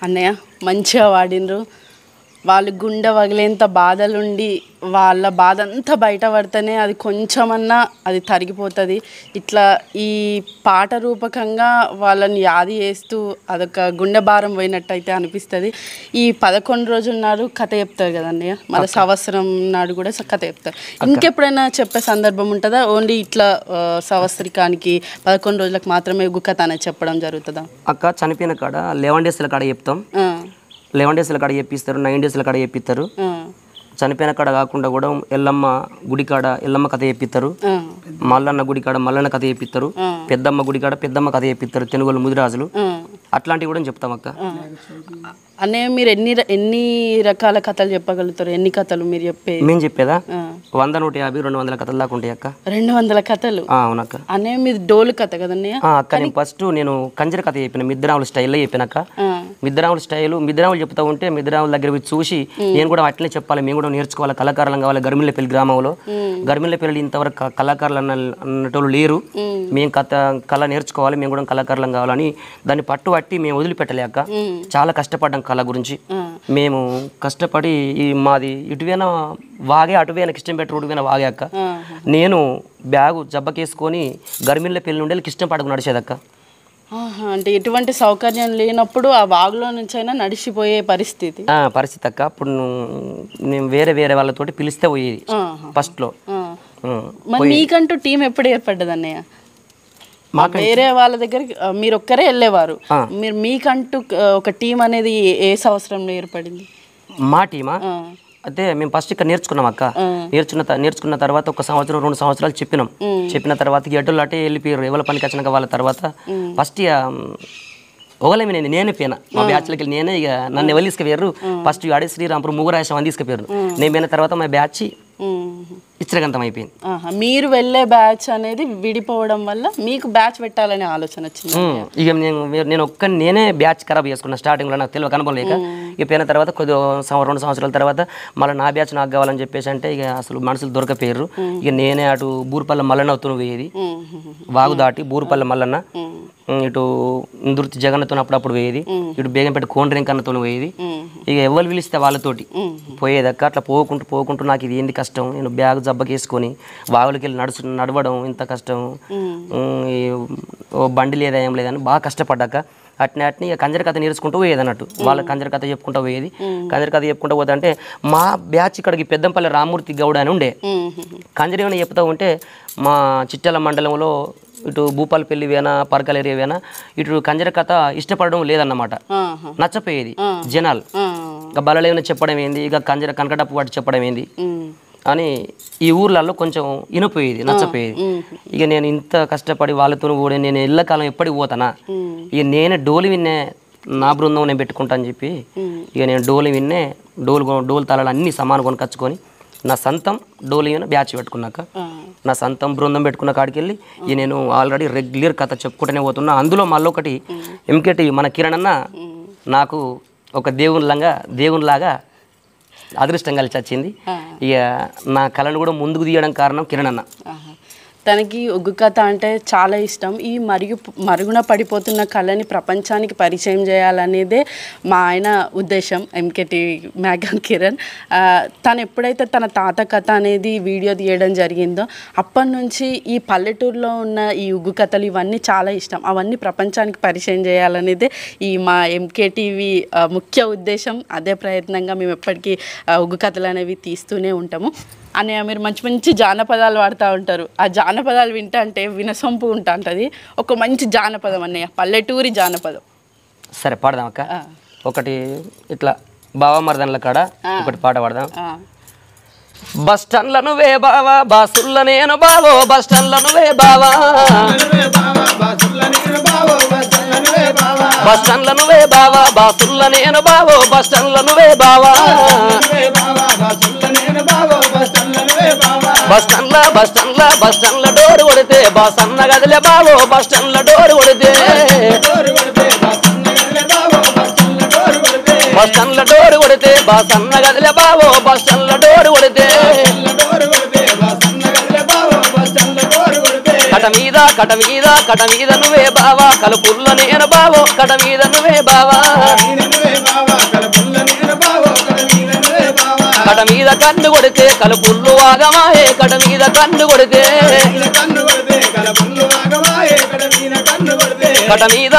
అన్నయ్య మంచిగా వాడినరు. వాళ్ళు గుండె వగిలేంత బాధలుండి వాళ్ళ బాధ అంతా బయటపడితేనే అది కొంచెమన్నా అది తరిగిపోతుంది. ఇట్లా ఈ పాట రూపకంగా వాళ్ళని యాది చేస్తూ అదొక గుండె భారం పోయినట్టయితే అనిపిస్తుంది. ఈ 11 రోజుల నాడు కథ చెప్తారు కదన్నయ్య, మళ్ళీ సంవత్సరం నాడు కూడా కథ చెప్తారు. ఇంకెప్పుడైనా చెప్పే సందర్భం ఉంటుందా? ఓన్లీ ఇట్లా సంవత్సరికానికి 11 రోజులకు మాత్రమే ఉగ్గు కథ అనేది చెప్పడం జరుగుతుందా? అక్క చనిపోయిన కాడ 11 డేస్ల కాడ చెప్తాం. 11 డేస్ల కాడ చెప్పిస్తారు, 9 డేస్ల కాడ చెప్పిస్తారు. చనిపోయిన కాడ కాకుండా కూడా ఎల్లమ్మ గుడి కాడ ఎల్లమ్మ కథ చెప్పిస్తారు, మల్లన్న గుడి కాడ మల్లన్న కథ చెప్పిస్తారు, పెద్దమ్మ గుడి కాడ పెద్దమ్మ కథ చెప్పిస్తారు, తెనుగోలు ముదిరాజులు అట్లాంటివి కూడా చెప్తాం అక్క. అనే మీరు ఎన్ని రకాల కథలు చెప్పగలుగుతారు? ఎన్ని కథలు మీరు చెప్పేది? మేము చెప్పేదా 100, 150, 200 కథలు దాకా ఉంటాయి అక్క. 200 కథలు? అవునక్క. అనే మీరు డోలు కథ కదన్నయ్య? అక్క నేను ఫస్ట్ నేను కంజర కథ చెప్పిన, మిద్దరాముల స్టైల్లో చెప్పినాక. మిద్దరాముల స్టైల్ మిద్దరాములు చెప్తా ఉంటే మిద్దరాముల దగ్గర పోయి చూసి నేను కూడా అట్లనే చెప్పాలి, మేము కూడా నేర్చుకోవాలి, కళాకారులం కావాలి. గర్మిల్లపల్లి గ్రామంలో గర్మిల్లపల్లి ఇంతవరకు కళాకారులు అన్నటోళ్ళు లేరు, మేము కళ నేర్చుకోవాలి, మేము కూడా కళాకారులం కావాలని దాన్ని పట్టుబట్టి మేము వదిలిపెట్టలేక చాలా కష్టపడ్డాం కళ గురించి. మేము కష్టపడి ఈ మాది ఇటువైనా వాగే అటువైనా కిష్టం పెట్టి ఉడివైనా వాగే అక్క. నేను బ్యాగు జబ్బకేసుకొని గర్మిల్లపల్లి నుండి కిష్టం పడకు నడిచేదక్క. అంటే ఎటువంటి సౌకర్యం లేనప్పుడు ఆ వాగులో నుంచి అయినా నడిచిపోయే పరిస్థితి అక్క. అప్పుడు నేను వేరే వాళ్ళతోటి పిలిస్తే పోయేది ఫస్ట్లో. మరి మీకంటూ టీం ఎప్పుడు ఏర్పడ్డది అన్నయ్య? వేరే వాళ్ళ దగ్గరికి మీరు ఒక్కరే వెళ్ళేవారు, మీరు మీకంటూ ఒక టీం అనేది ఏ సంవత్సరంలో ఏర్పడింది? మా టీమా అయితే మేము ఫస్ట్ ఇక్కడ నేర్చుకున్నాం అక్క. నేర్చుకున్న తర్వాత 1 సంవత్సరం 2 సంవత్సరాలు చెప్పిన తర్వాత ఎడ్డోళ్ళు అటే వెళ్ళిపోయారు. ఎవరి పనికి వచ్చినాక వాళ్ళ తర్వాత ఫస్ట్ ఒకలేమి నేనే పోయినా మా బ్యాచ్లకి వెళ్ళి నేనే. ఇక నన్ను ఎవరు తీసుకుపోయారు ఫస్ట్ ఆడే శ్రీరాంపురం ముగ్గురాయసం అని తీసుకుపోయారు. నేను పోయిన తర్వాత మా బ్యాచ్ ఇచ్చరగంతం అయిపోయింది. మీరు వెళ్ళే బ్యాచ్ అనేది విడిపోవడం వల్ల మీకు బ్యాచ్ పెట్టాలనే ఆలోచన వచ్చింది. ఇక నేను నేనే బ్యాచ్ ఖరాబ్ చేసుకున్నా స్టార్టింగ్లో, నాకు తెలియక అనుభవం లేక. ఇక పోయిన తర్వాత 2 సంవత్సరాల తర్వాత మళ్ళీ నా బ్యాచ్ నాకు కావాలని చెప్పేసి అంటే ఇక అసలు మనుషులు దొరకపోయారు. ఇక నేనే అటు బూరుపల్ల మల్లన్న అవుతున్న పోయేది, వాగు దాటి బూరుపల్ల మల్లన్న, ఇటు ఇందుర్తి జగన్నతో అప్పుడప్పుడు పోయేది, ఇటు బేగంపేట కోండ్రెంకన్నతో పోయేది. ఇక ఎవరు పిలిస్తే వాళ్ళతోటి పోయేదక్క. అట్లా పోకుంటూ నాకు ఇది ఏంది కష్టం, నేను బ్యాగ్ జబ్బకేసుకొని వాగులకి వెళ్ళి నడవడం ఇంత కష్టం, బండి లేదా ఏం లేదని బాగా కష్టపడ్డాక అట్నే ఇక కంజర కథ నేర్చుకుంటూ పోయేది అన్నట్టు. వాళ్ళ కంజర కథ చెప్పుకుంటూ పోయేది. కంజర కథ చెప్పుకుంటూ పోతే అంటే మా బ్యాచ్ ఇక్కడికి పెద్దంపల్లి రామూర్తి గౌడ అని ఉండే. కంజర ఏమైనా చెప్తూ ఉంటే మా చిట్యాల మండలంలో ఇటు భూపాలపల్లి వేనా పరకాల ఏరియా వేనా ఇటు కంజర కథ ఇష్టపడడం లేదన్నమాట, నచ్చపోయేది జనాలు. ఇక బలలేమైనా చెప్పడం ఏంది, ఇక కంజర కనకటప్పు వాటి చెప్పడం ఏంది అని ఈ ఊర్లలో కొంచెం ఇనిపోయేది, నచ్చపోయేది. ఇక నేను ఇంత కష్టపడి వాళ్ళతో కూడా నేను ఎల్లకాలం ఎప్పటికి పోతానా, ఇక నేనే డోలు విన్నే నా బృందం నేను పెట్టుకుంటా అని చెప్పి ఇక నేను డోలు విన్నే డోలు తాళాలు అన్నీ సమానం కొనుకొచ్చుకొని నా సొంతం డోలు విన్న బ్యాచ్ పెట్టుకున్నాక నా సొంతం బృందం పెట్టుకున్న కాడికి వెళ్ళి ఇక నేను ఆల్రెడీ రెగ్యులర్ కథ చెప్పుకుంటూనే పోతున్నా. అందులో మళ్ళీ ఒకటి ఎంకేటి మన కిరణ్ అన్న నాకు ఒక దేవునిలాగా అదృష్టం కలిసి వచ్చింది. ఇక నా కళను కూడా ముందుకు తీయడం కారణం కిరణ్ అన్న. తనకి ఒగ్గు కథ అంటే చాలా ఇష్టం. ఈ మరుగున పడిపోతున్న కళని ప్రపంచానికి పరిచయం చేయాలనేదే మా ఆయన ఉద్దేశం, ఎంకేటి మేఘన్ కిరణ్. తను ఎప్పుడైతే తన తాత కథ అనేది వీడియో తీయడం జరిగిందో అప్పటి నుంచి ఈ పల్లెటూరులో ఉన్న ఈ ఒగ్గు కథలు ఇవన్నీ చాలా ఇష్టం. అవన్నీ ప్రపంచానికి పరిచయం చేయాలనేదే ఈ మా ఎంకేటీవీ ముఖ్య ఉద్దేశం. అదే ప్రయత్నంగా మేము ఎప్పటికీ ఒగ్గు కథలు అనేవి తీస్తూనే ఉంటాము. అన్నయ్య మీరు మంచి జానపదాలు వాడుతూ ఉంటారు. ఆ జానపదాలు వింటా అంటే వినసొంపు ఉంటుంది. ఒక మంచి జానపదం అన్నయ్య, పల్లెటూరి జానపదం. సరే పాడదాం అక్క. ఒకటి ఇట్లా బావమర్దన్ల కాడ ఒకటి పాట పాడదాం. బస్ స్టాండ్ల నువ్వే బావా బాసుల్ల నేను బావో బస్ స్టాండ్ల నువ్వే బావా బస్ స్టాండ్ల నువ్వే బావా బాసుల్ల నేను బావో బస్ స్టాండ్ల నువ్వే బావా బస్ స్టాండ్ల డోర్ కొడితే బాస్ అన్న గదిలే బావో బస్ స్టాండ్ల డోర్ కొడితే బస్ స్టాండ్ల డోర్ కొడితే బాస్ అన్న గదిలే బావో బస్ స్టాండ్ల డోర్ కొడితే కట మీద నువ్వే బావా కలుపుల్ల నేను బావో కట మీద నువ్వే బావా కట మీద కన్ను కొడితే కలుపుల్లు ఆగమాయే కట మీద కన్ను కొడితే కట మీద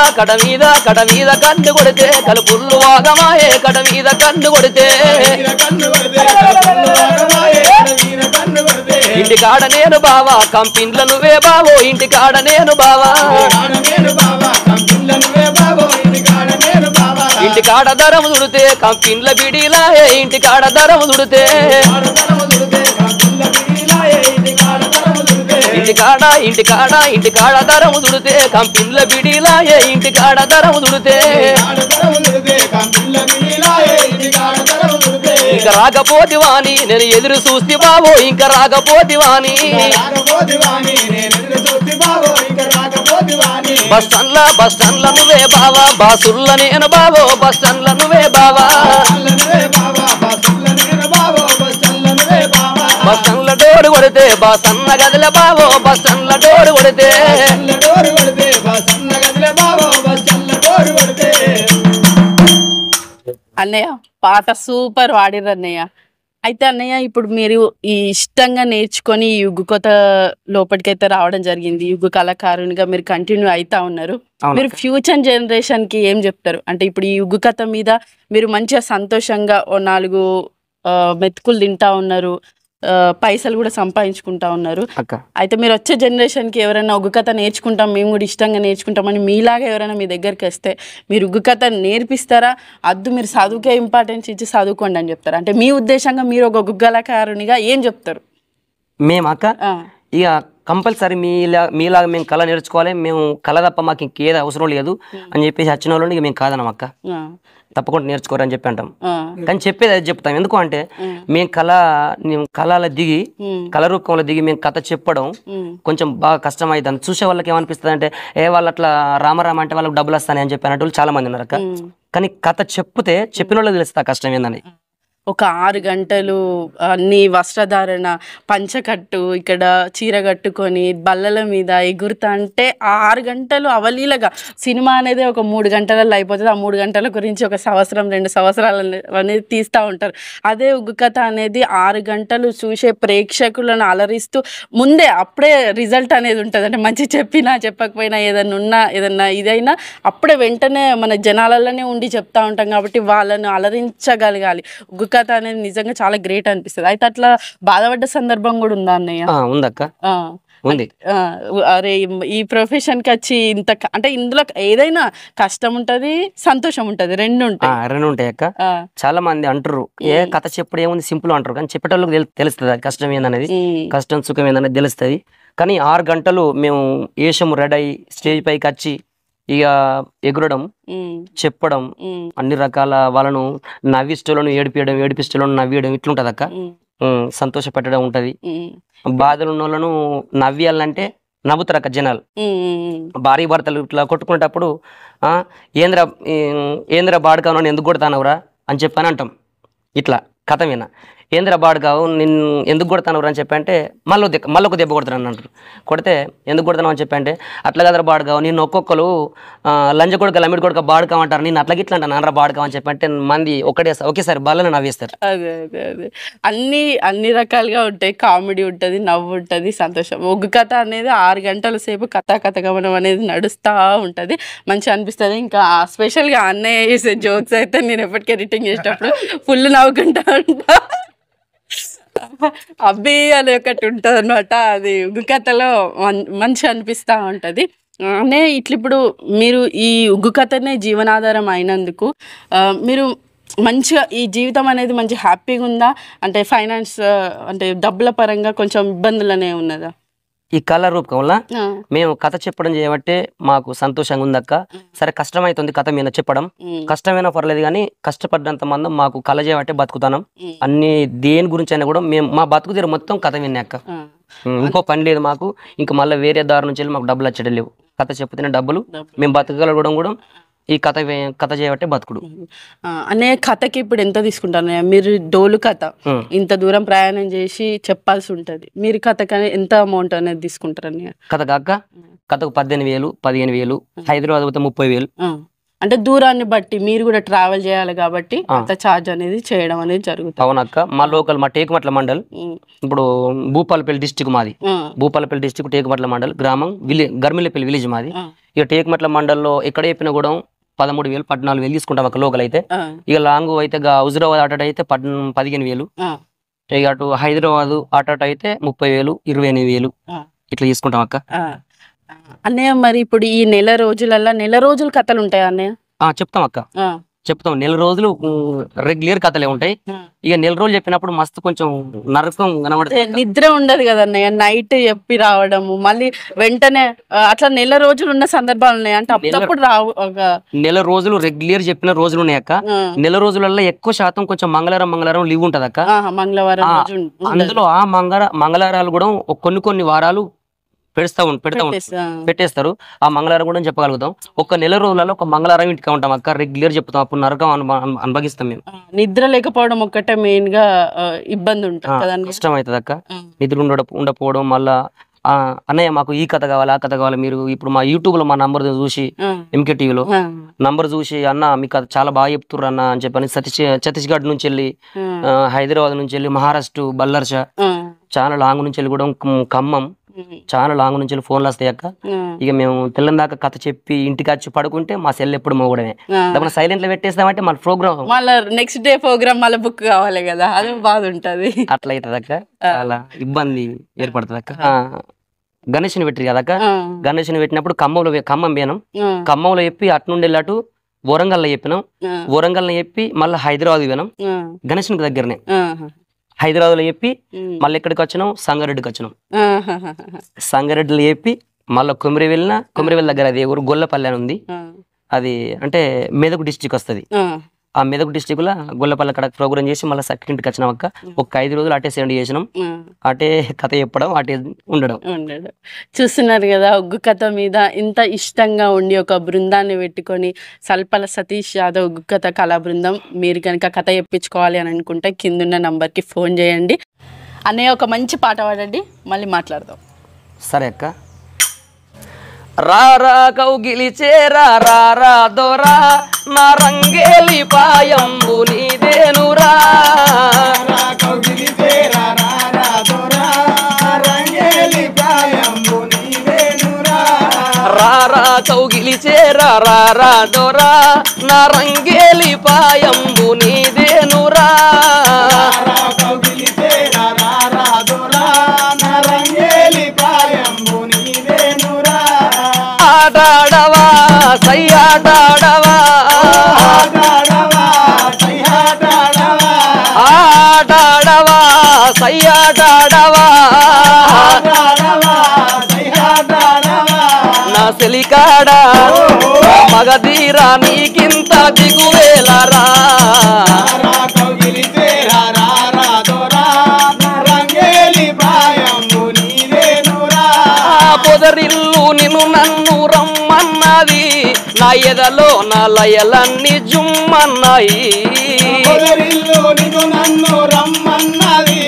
కన్ను కొడితే కలుపుల్లు ఆగమాయే కట మీద కన్ను కొడితే ఇంటికాడ నేను బావా కంపిన్ల నువ్వే బావో ఇంటికాడ నేను బావా ఇంటికాడ దరము దుడితే కంపిన్ల బిడిలాయే ఇంటికాడ దరము దుడితే ఇంటికాడ దరము దుడితే కంపిన్ల బిడిలాయే ఇంటికాడ దరము దుడితే ఇంకా రాకపోతివాని నేను ఎదురు చూస్తే బావో ఇంకా రాకపోతివాని బస్ స్టాండ్ల నువ్వే బావా బాసుల్ల నేను బావో బస్ స్టాండ్ల నువ్వే బావా బస్ స్టాండ్ల డోర్ కొడితే బాస్ అన్న గదిలే బావో బస్ స్టాండ్ల డోర్ కొడితే అన్నయ్య పాట సూపర్ వాడిర్రు అన్నయ్య. అయితే అన్నయ్య ఇప్పుడు మీరు ఈ ఇష్టంగా నేర్చుకొని ఈ యుగ్గు కొత్త లోపలికైతే రావడం జరిగింది. యుగ్గు కళాకారునిగా మీరు కంటిన్యూ అవుతా ఉన్నారు. మీరు ఫ్యూచర్ జనరేషన్ కి ఏం చెప్తారు? అంటే ఇప్పుడు ఈ యుగ్గు కథ మీద మీరు మంచిగా సంతోషంగా ఓ 4 మెతుకులు తింటా ఉన్నారు, పైసలు కూడా సంపాదించుకుంటా ఉన్నారు. అయితే మీరు వచ్చే జనరేషన్ కి ఎవరైనా ఉగ్గు కథ నేర్చుకుంటాం, మేము కూడా ఇష్టంగా నేర్చుకుంటామని మీలాగా ఎవరైనా మీ దగ్గరికి వస్తే మీరు ఉగ్గు కథ నేర్పిస్తారా? అద్దు మీరు చదువుకే ఇంపార్టెన్స్ ఇచ్చి చదువుకోండి అని చెప్తారు? అంటే మీ ఉద్దేశంగా మీరు ఒక ఉగ్గు కళాకారునిగా ఏం చెప్తారు? మేము అక్క ఇక కంపల్సరీ మీలాగా మేము కళ నేర్చుకోవాలి, మేము కళ తప్ప మాకు ఇంకేది అవసరం లేదు అని చెప్పేసి వచ్చిన వాళ్ళని ఇక మేము కాదన్నాం అక్క, తప్పకుండా నేర్చుకోరు అని చెప్పి అంటాం. కానీ చెప్పేది అది చెప్తాం. ఎందుకు అంటే మేము కళలో దిగి కళ రూపంలో దిగి మేము కథ చెప్పడం కొంచెం బాగా కష్టం అవుతుంది. చూసే వాళ్ళకి ఏమనిపిస్తుంది అంటే వాళ్ళు అట్లా రామరామ అంటే వాళ్ళకి డబ్బులు వస్తాయి అని చెప్పి అన్నట్టు చాలా మంది ఉన్నారు అక్క. కానీ కథ చెప్తే చెప్పిన వాళ్ళకి తెలుస్తుంది కష్టం ఏందని. ఒక 6 గంటలు అన్ని వస్త్రధారణ, పంచకట్టు, ఇక్కడ చీర కట్టుకొని బల్లల మీద ఎగురుతా అంటే ఆ 6 గంటలు అవలీలగా సినిమా అనేది ఒక 3 గంటలలో అయిపోతుంది. ఆ 3 గంటల గురించి ఒక 1-2 సంవత్సరాలు అనేది తీస్తూ ఉంటారు. అదే ఉగ్గు కథ అనేది 6 గంటలు చూసే ప్రేక్షకులను అలరిస్తూ ముందే అప్పుడే రిజల్ట్ అనేది ఉంటుంది. అంటే మంచి చెప్పినా చెప్పకపోయినా ఏదన్నా ఇదైనా అప్పుడే వెంటనే మన జనాలలోనే ఉండి చెప్తా ఉంటాం కాబట్టి వాళ్ళను అలరించగలగాలి. ఉగ్గు కథ అనేది నిజంగా చాలా గ్రేట్ అనిపిస్తుంది. అయితే అట్లా బాధపడ్డ సందర్భం కూడా ఉందా అన్నయ్య? ఉందక్క, ఉంది. అరే ఈ ప్రొఫెషన్ కి వచ్చి ఇంత అంటే ఇందులో ఏదైనా కష్టం ఉంటది, సంతోషం ఉంటది, రెండు ఉంటాయి అక్క. చాలా మంది అంటారు ఏ కథ చెప్పుడు ఏముంది సింపుల్ అంటారు, కానీ చెప్పేటోళ్ళకి తెలుస్తుంది కష్టం ఏందనేది, కష్టం సుఖం ఏందనేది తెలుస్తుంది. కానీ 6 గంటలు మేము ఏషం రెడీ అయ్యి స్టేజ్ పైకి వచ్చి ఇక ఎగురడం, చెప్పడం, అన్ని రకాల వాళ్ళను నవ్విష్టలను ఏడిపిష్టలను నవ్వేయడం ఇట్లుంటది అక్క. సంతోషపెట్టడం ఉంటది. బాధలు ఉన్న వాళ్ళను నవ్వియాలంటే నవ్వుతారు అక్క జనాలు. భార్య భర్తలు ఇట్లా కొట్టుకునేటప్పుడు ఏంద్ర బాడుకావు ఎందుకు కొడతానవరా అని చెప్పని అంటాం. ఇట్లా కథ మీద ఏంద్ర బాడుకావు నిన్ను ఎందుకు కొడతానవరా అని చెప్పంటే మళ్ళీ ఒక దెబ్బ కొడతాను అంటారు. కొడితే ఎందుకు కొడతాను అని చెప్పంటే అట్లా కదరా బాడుకావు నిన్ను ఒక్కొక్కరు లంజ కొడుక లమిడి కొడుక బాడుకావు అంటారు, నేను అట్లా గిట్లా అంటాను అనరా బాడుకావు అని చెప్పంటే మంది ఒకేసారి బాలని నవ్వేస్తారు. అదే అదే అదే అన్ని రకాలుగా ఉంటాయి. కామెడీ ఉంటుంది, నవ్వు ఉంటుంది, సంతోషం. ఒగ్గు కథ అనేది 6 గంటల సేపు కథాగమనం అనేది నడుస్తూ ఉంటుంది, మంచిగా అనిపిస్తుంది. ఇంకా స్పెషల్గా అన్నయ్య చేసే జోక్స్ అయితే నేను ఎప్పటికీ ఎడిటింగ్ చేసేటప్పుడు ఫుల్ నవ్వుకుంటా ఉంటా. అబ్బి అని ఒకటి ఉంటుంది అనమాట, అది ఉగ్గు కథలో మంచిగా అనిపిస్తూ ఉంటుంది. అనే ఇప్పుడు మీరు ఈ ఉగ్గు కథనే జీవనాధారం అయినందుకు మీరు మంచిగా ఈ జీవితం అనేది మంచి హ్యాపీగా ఉందా, అంటే ఫైనాన్స్ అంటే డబ్బుల పరంగా కొంచెం ఇబ్బందులనే ఉన్నదా? ఈ కళ రూపకంలో మేము కథ చెప్పడం చేయబట్టే మాకు సంతోషంగా ఉందక్క. సరే కష్టమైతుంది కథ మీద చెప్పడం, కష్టమైనా పర్లేదు కానీ కష్టపడ్డంత మందం మాకు కళ చేయబట్టే బతుకుతాం. అన్ని దేని గురించి అయినా కూడా మేము మా బతుకు తీరు మొత్తం కథ వినే అక్క. ఇంకో పని లేదు మాకు, ఇంకా మళ్ళీ వేరే దారి నుంచి వెళ్ళి మాకు డబ్బులు వచ్చేటం లేవు. కథ చెప్పుతున్న డబ్బులు మేము బతకగలగడం కూడా ఈ కథ చేయబట్టే బతుకుడు. అనే కథకి ఇప్పుడు ఎంత తీసుకుంటారు మీరు? డోలు కథ ఇంత దూరం ప్రయాణం చేసి చెప్పాల్సి ఉంటది, మీరు కథకి ఎంత అమౌంట్ అనేది తీసుకుంటారు అన్నయ్య? కథ కాక కథకు 18,000 15,000, హైదరాబాద్ పోతే 30,000. అంటే దూరాన్ని బట్టి మీరు కూడా ట్రావెల్ చేయాలి కాబట్టి అంత ఛార్జ్ అనేది చేయడం అనేది జరుగుతుంది. అవునక్క. మా లోకల్ మా టేకుమట్ల మండల్, ఇప్పుడు భూపాలపల్లి డిస్టిక్ మాది. భూపాలపల్లి డిస్టిక్ టేకుమట్ల మండల్ గ్రామం గర్మిల్లపల్లి విలేజ్ మాది. ఇక టేకుమట్ల మండల్లో ఎక్కడ చెప్పినా కూడా 13,000 14,000 తీసుకుంటాం అక్క లోకల్ అయితే. ఇక లాంగ్ అయితే హుజురాబాద్ ఆటో అయితే 15,000. ఇక అటు హైదరాబాద్ ఆటో అయితే 30,000 28,000 ఇట్లా తీసుకుంటాం అక్క. అన్నయ్య మరి ఇప్పుడు ఈ నెల రోజుల కథలు ఉంటాయా అన్నయ్య? చెప్తాం అక్క, చెప్తాం. నెల రోజులు రెగ్యులర్ కథలే ఉంటాయి. ఇక నెల రోజులు చెప్పినప్పుడు మస్తు కొంచెం నరకం కనబడుతుంది, నిద్ర ఉండదు కదా అన్నయ్య. నైట్ చెప్పి రావడము మళ్ళీ వెంటనే అట్లా నెల రోజులు ఉన్న సందర్భాలు ఉన్నాయి అంటే అప్పుడు రావు. నెల రోజులు రెగ్యులర్ చెప్పిన రోజులు ఉన్నాయి అక్క. నెల రోజులలో ఎక్కువ శాతం కొంచెం మంగళవారం లీవ్ ఉంటది అక్క. మంగళవారం అందులో ఆ మంగళవారాలు కూడా కొన్ని వారాలు పెట్టేస్తారు. ఆ మంగళవారం కూడా చెప్పగలుగుతాం. ఒక నెల రోజులలో ఒక మంగళవారం ఇంటికి ఉంటాం అక్క. రెగ్యులర్ చెప్తాం, అప్పుడు నరకం అనుభవిస్తాం మేము. నిద్ర లేకపోవడం ఒక్కటే మెయిన్ గా ఇబ్బంది ఉంటుంది కదా, కష్టం అవుతుంది అక్క. నిద్ర ఉండకపోవడం. మళ్ళా అన్నయ్య మాకు ఈ కథ కావాలి ఆ కథ కావాలి, మీరు ఇప్పుడు మా యూట్యూబ్ లో మా నంబర్ చూసి ఎంకే టీవీలో నంబర్ చూసి అన్న మీకు కథ చాలా బాగా చెప్తుర్రు అన్న అని చెప్పని ఛత్తీస్గఢ్ నుంచి వెళ్ళి హైదరాబాద్ నుంచి వెళ్ళి మహారాష్ట్ర బల్లర్ష చాలా లాంగ్ నుంచి వెళ్ళి కూడా ఖమ్మం చాలా లాంగ్ నుంచి ఫోన్లు వస్తాయి అక్క. ఇక మేము తెల్లని దాకా కథ చెప్పి ఇంటికి వచ్చి పడుకుంటే మా సెల్ ఎప్పుడు మోగడమే. దాన్ని సైలెంట్ లో పెట్టేస్తామంటే మన ప్రోగ్రామ్ మళ్ళీ నెక్స్ట్ డే ప్రోగ్రామ్ మళ్ళీ బుక్ కావాలి కదా, అది బాధ ఉంటది. అట్లా అవుతుంది అక్క, చాలా ఇబ్బంది ఏర్పడుతుంది అక్క. గణేష్ని పెట్టరు కదా అక్క. గణేష్ని పెట్టినప్పుడు ఖమ్మం పోయినాం. ఖమ్మంలో చెప్పి అటు నుండి వెళ్ళి అటు వరంగల్లో చెప్పినాం. వరంగల్లో చెప్పి మళ్ళీ హైదరాబాద్ పోయినాం. గణేష్నికి దగ్గరనే హైదరాబాద్ లో చెప్పి మళ్ళీ ఎక్కడికి వచ్చినాం, సంగారెడ్డికి వచ్చినాం. సంగారెడ్డిలో చెప్పి మళ్ళీ కొమిరివెల్లి దగ్గర అది ఊరు గొల్లపల్లి అని ఉంది, అది అంటే మెదక్ డిస్టిక్ వస్తుంది. ఆ మెదక్ డిస్టిక్ లో గొల్లపల్లి అక్కడ ప్రోగ్రామ్ చేసి మళ్ళీ ఇంటికి వచ్చినాం అక్క. ఒక 5 రోజులు అటే సెండ్ చేసినాం. అటే కథ చెప్పడం, అటే ఉండడం. చూస్తున్నారు కదా, ఒగ్గు కథ మీద ఇంత ఇష్టంగా ఉండి ఒక బృందాన్ని పెట్టుకొని సల్పల సతీష్ యాదవ్ ఒగ్గు కథ కళా బృందం. మీరు కనుక కథ చెప్పించుకోవాలి అని అనుకుంటే కిందున్న నంబర్కి ఫోన్ చేయండి. అనే ఒక మంచి పాట పాడండి, మళ్ళీ మాట్లాడదాం. సరే అక్క. రారా కౌగిలి చేరా రారా దొరా నా రంగేలి పాయంబు నీదేనురా. కౌగిలి చేరా రారా దొరా రంగేలి పాయంబు నీదేనురా. రారా కౌగిలి చేరా రారా దొరా నా రంగేలి పాయంబు నీదేనురా. కౌగిలి చేరా రారా దొరా నా రంగేలి పాయంబు నీదేనురా. ఆడాడవా సయ్యాడాడవా ఆడాడవా సయ్యాడాడవా ఆడాడవా సయ్యాడాడవా సయ్యాడాడవా నా సెలికాడా మగధీరా నీకింత దిగువేలరా. పొదరిల్లు నిన్ను నన్ను రమ్మన్నది, నా ఎదలో నా లయలన్నీ జుమ్మన్నాయి. పొదరిల్లు నిన్ను నన్ను రమ్మన్నది,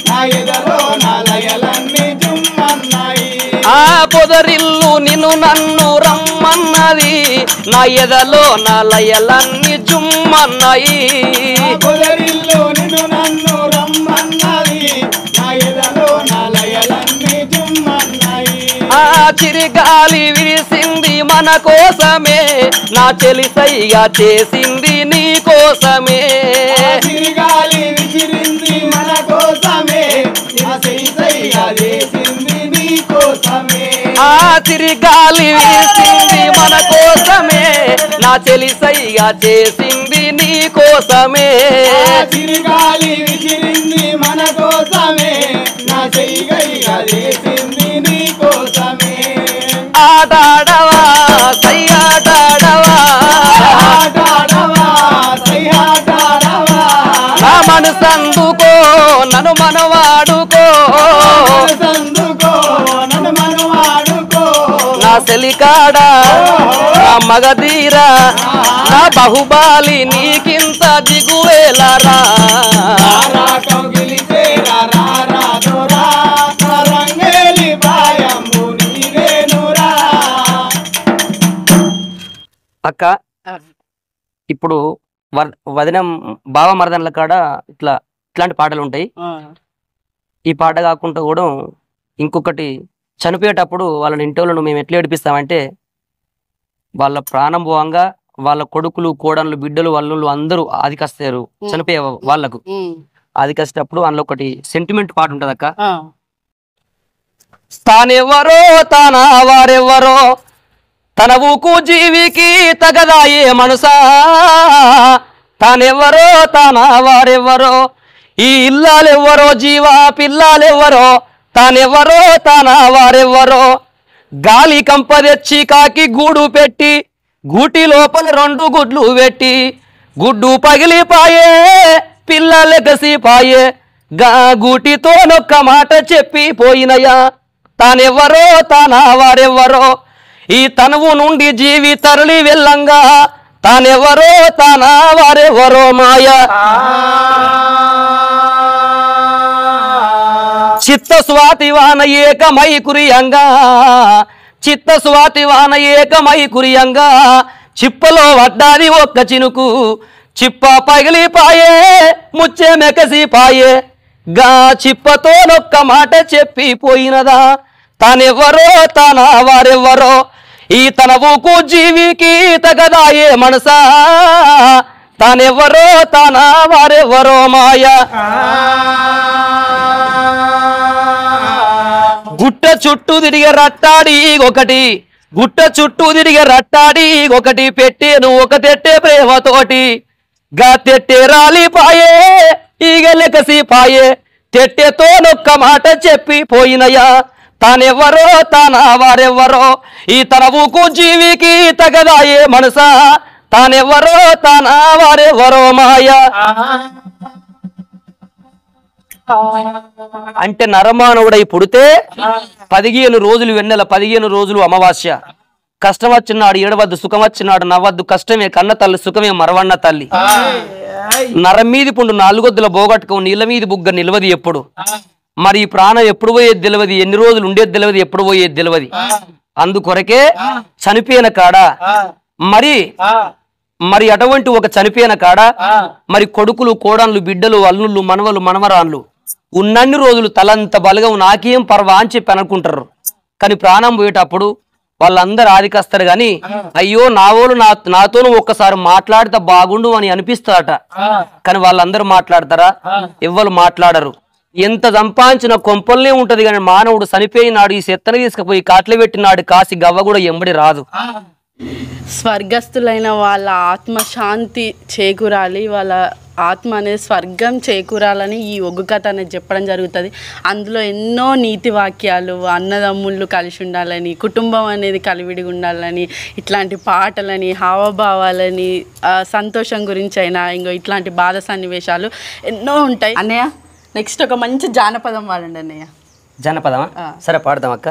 నా ఎదలో నా లయలన్నీ జుమ్మన్నాయి. ఆ పొదరిల్లు నిన్ను నన్ను రమ్మన్నది, నా ఎదలో నా లయలన్నీ జుమ్మన్నాయి. పొదరిల్లు నిన్ను నన్ను రమ్మన్నది, నా ఎదలో నా లయలన్నీ జుమ్మన్నాయి. ఆ చిరిగాలి విరిసింది మన కోసమే, నా చెలిసైగా చేసింది నీ కోసమే. చిరిగాలి విసిరింది మన కోసమే, నా చెలిసైగా చేసింది నీ కోసమే. ఆ చిరిగాలి విరిసింది మన కోసమే, నా చెలిసైగా చేసింది నీ కోసమే చిరుగాలి విసిరింది మన కోసమే నా చెయ్యగలిగేసింది నీ కోసమే ఆటాడవా సయ్యాటాడవా నా మనసందుకో నన్ను మనవాడుకో నా సెలికాడా నా మగధీరా నా బాహుబాలి నీకింత దిగువేలరా అక్క ఇప్పుడు వదిన బావ మరదన్ల కాడ ఇట్లాంటి పాటలు ఉంటాయి. ఈ పాట కాకుండా కూడా ఇంకొకటి చనిపోయేటప్పుడు వాళ్ళని ఇంటోళ్ళను మేము ఎట్లా ఏడిపిస్తామంటే వాళ్ళ ప్రాణం పోవంగా వాళ్ళ కొడుకులు కోడన్లు బిడ్డలు వాళ్ళు అందరూ ఆదికస్తారు చనిపోయే వాళ్ళకు ఆదికసేటప్పుడు అందులో ఒకటి సెంటిమెంట్ పాట ఉంటది అక్క. తానెవరో తానా వారెవ్వరో తన ఊకు జీవికి తగదాయే మనసా తానెవ్వరో తానా వారెవ్వరో ఈ ఇల్లాలెవ్వరో జీవా పిల్లాలెవ్వరో తానెవ్వరో తానా వారెవ్వరో గాలి కంపదెచ్చి కాకి గూడు పెట్టి గూటి లోపల 2 గుడ్లు పెట్టి గుడ్డు పగిలిపాయే పిల్లలెగసిపాయే గా గూటితో నొక్క మాట చెప్పి పోయినయా తానెవ్వరో తానా వారెవ్వరో ఈ తనువు నుండి జీవి తరలి వెళ్ళంగా తానెవరో తానా వారెవరో మాయ చిత్త స్వాతి వాన ఏకమై కురియంగా చిత్త స్వాతి వాన ఏకమై కురియంగా చిప్పలో వడ్డాది ఒక్క చినుకు చిప్ప పగిలిపాయే ముచ్చే మెకసిపాయే గా చిప్పతో నొక్క మాట చెప్పి పోయినదా తానెవ్వరో తానా వారెవ్వరో ఈ తన ఊకు జీవికి తగదాయే మనసా తానెవ్వరో తానా వారెవ్వరో మాయ గుట్ట చుట్టూ తిరిగే రట్టాడి ఒకటి గుట్ట చుట్టూ తిరిగే రట్టాడి ఒకటి పెట్టేను ఒక తెట్టే ప్రేమతోటి గా తెట్టే రాలిపాయే ఈగలెకసిపాయే తెట్టెతో నొక్క మాట చెప్పి పోయినయా తానెవ్వరో తానా వారెవ్వరో ఈ తన ఊకు జీవికి తగదాయే మనసా తానెవ్వరో తానా వారెవ్వరో మాయ అంటే నరమానవుడై పుడితే 15 రోజులు వెన్నెల 15 రోజులు అమావాస్య కష్టం వచ్చినాడు ఏడవద్దు సుఖం వచ్చినాడు నవ్వద్దు కష్టమే కన్న తల్లి సుఖమే మరవన్న తల్లి నరం మీది పుండు 4 గొద్దుల బోగట్టుకో నీళ్ళ మీది బుగ్గ నిలవది ఎప్పుడు మరి ఈ ప్రాణం ఎప్పుడు పోయేది తెలియదు ఎన్ని రోజులు ఉండేది తెలియదు ఎప్పుడు పోయేది తెలియదు అందుకొరకే చనిపోయిన కాడ మరి అటువంటి ఒక చనిపోయిన కాడ మరి కొడుకులు కోడన్లు బిడ్డలు అల్లుళ్ళు మనవలు మనవరాళ్ళు ఉన్నన్ని రోజులు తలంత బలగం నాకేం పర్వా అని చెప్పి అనుకుంటారు కానీ ప్రాణం పోయేటప్పుడు వాళ్ళందరూ ఆదికస్తారు గాని అయ్యో నావోలు నాతోనూ ఒక్కసారి మాట్లాడితే బాగుండు అని అనిపిస్తారట కానీ వాళ్ళందరూ మాట్లాడతారా ఎవ్వరు మాట్లాడరు ఎంత సంపాదించిన కొంపల్నే ఉంటది కానీ మానవుడు చనిపోయినాడు ఈ చెత్తని తీసుకుపోయి కాట్ల పెట్టినాడు కాసి గవ్వ కూడా ఎంబడి రాదు స్వర్గస్థులైన వాళ్ళ ఆత్మశాంతి చేకూరాలి వాళ్ళ ఆత్మ అనేది స్వర్గం చేకూరాలని ఈ ఒగ్గు కథ అనేది చెప్పడం జరుగుతుంది అందులో ఎన్నో నీతి వాక్యాలు అన్నదమ్ముళ్ళు కలిసి ఉండాలని కుటుంబం అనేది కలివిడిగా ఉండాలని ఇట్లాంటి పాటలని హావభావాలని సంతోషం గురించి అయినా ఇంకో ఇట్లాంటి బాధ సన్నివేశాలు ఎన్నో ఉంటాయి అన్నయ్య నెక్స్ట్ ఒక మంచి జానపదం వాడండి అన్నయ్య జానపదమా సరే పాడదాం అక్క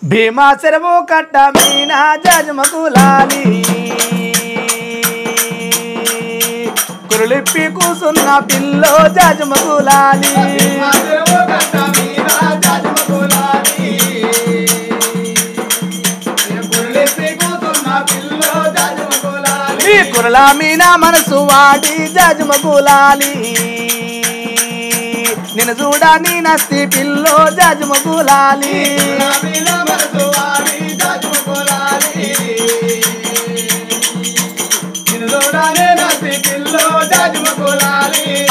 భీమా చెరువు కట్ట మీనా జజమకులాలి కురులిప్పి కూసున్న పిల్లో జజమకులాలి కురలా మీనా మనసు వాడి జజమకులాలి నిన్ను చూడా నీ నస్తి పిల్లో జజమకులాలి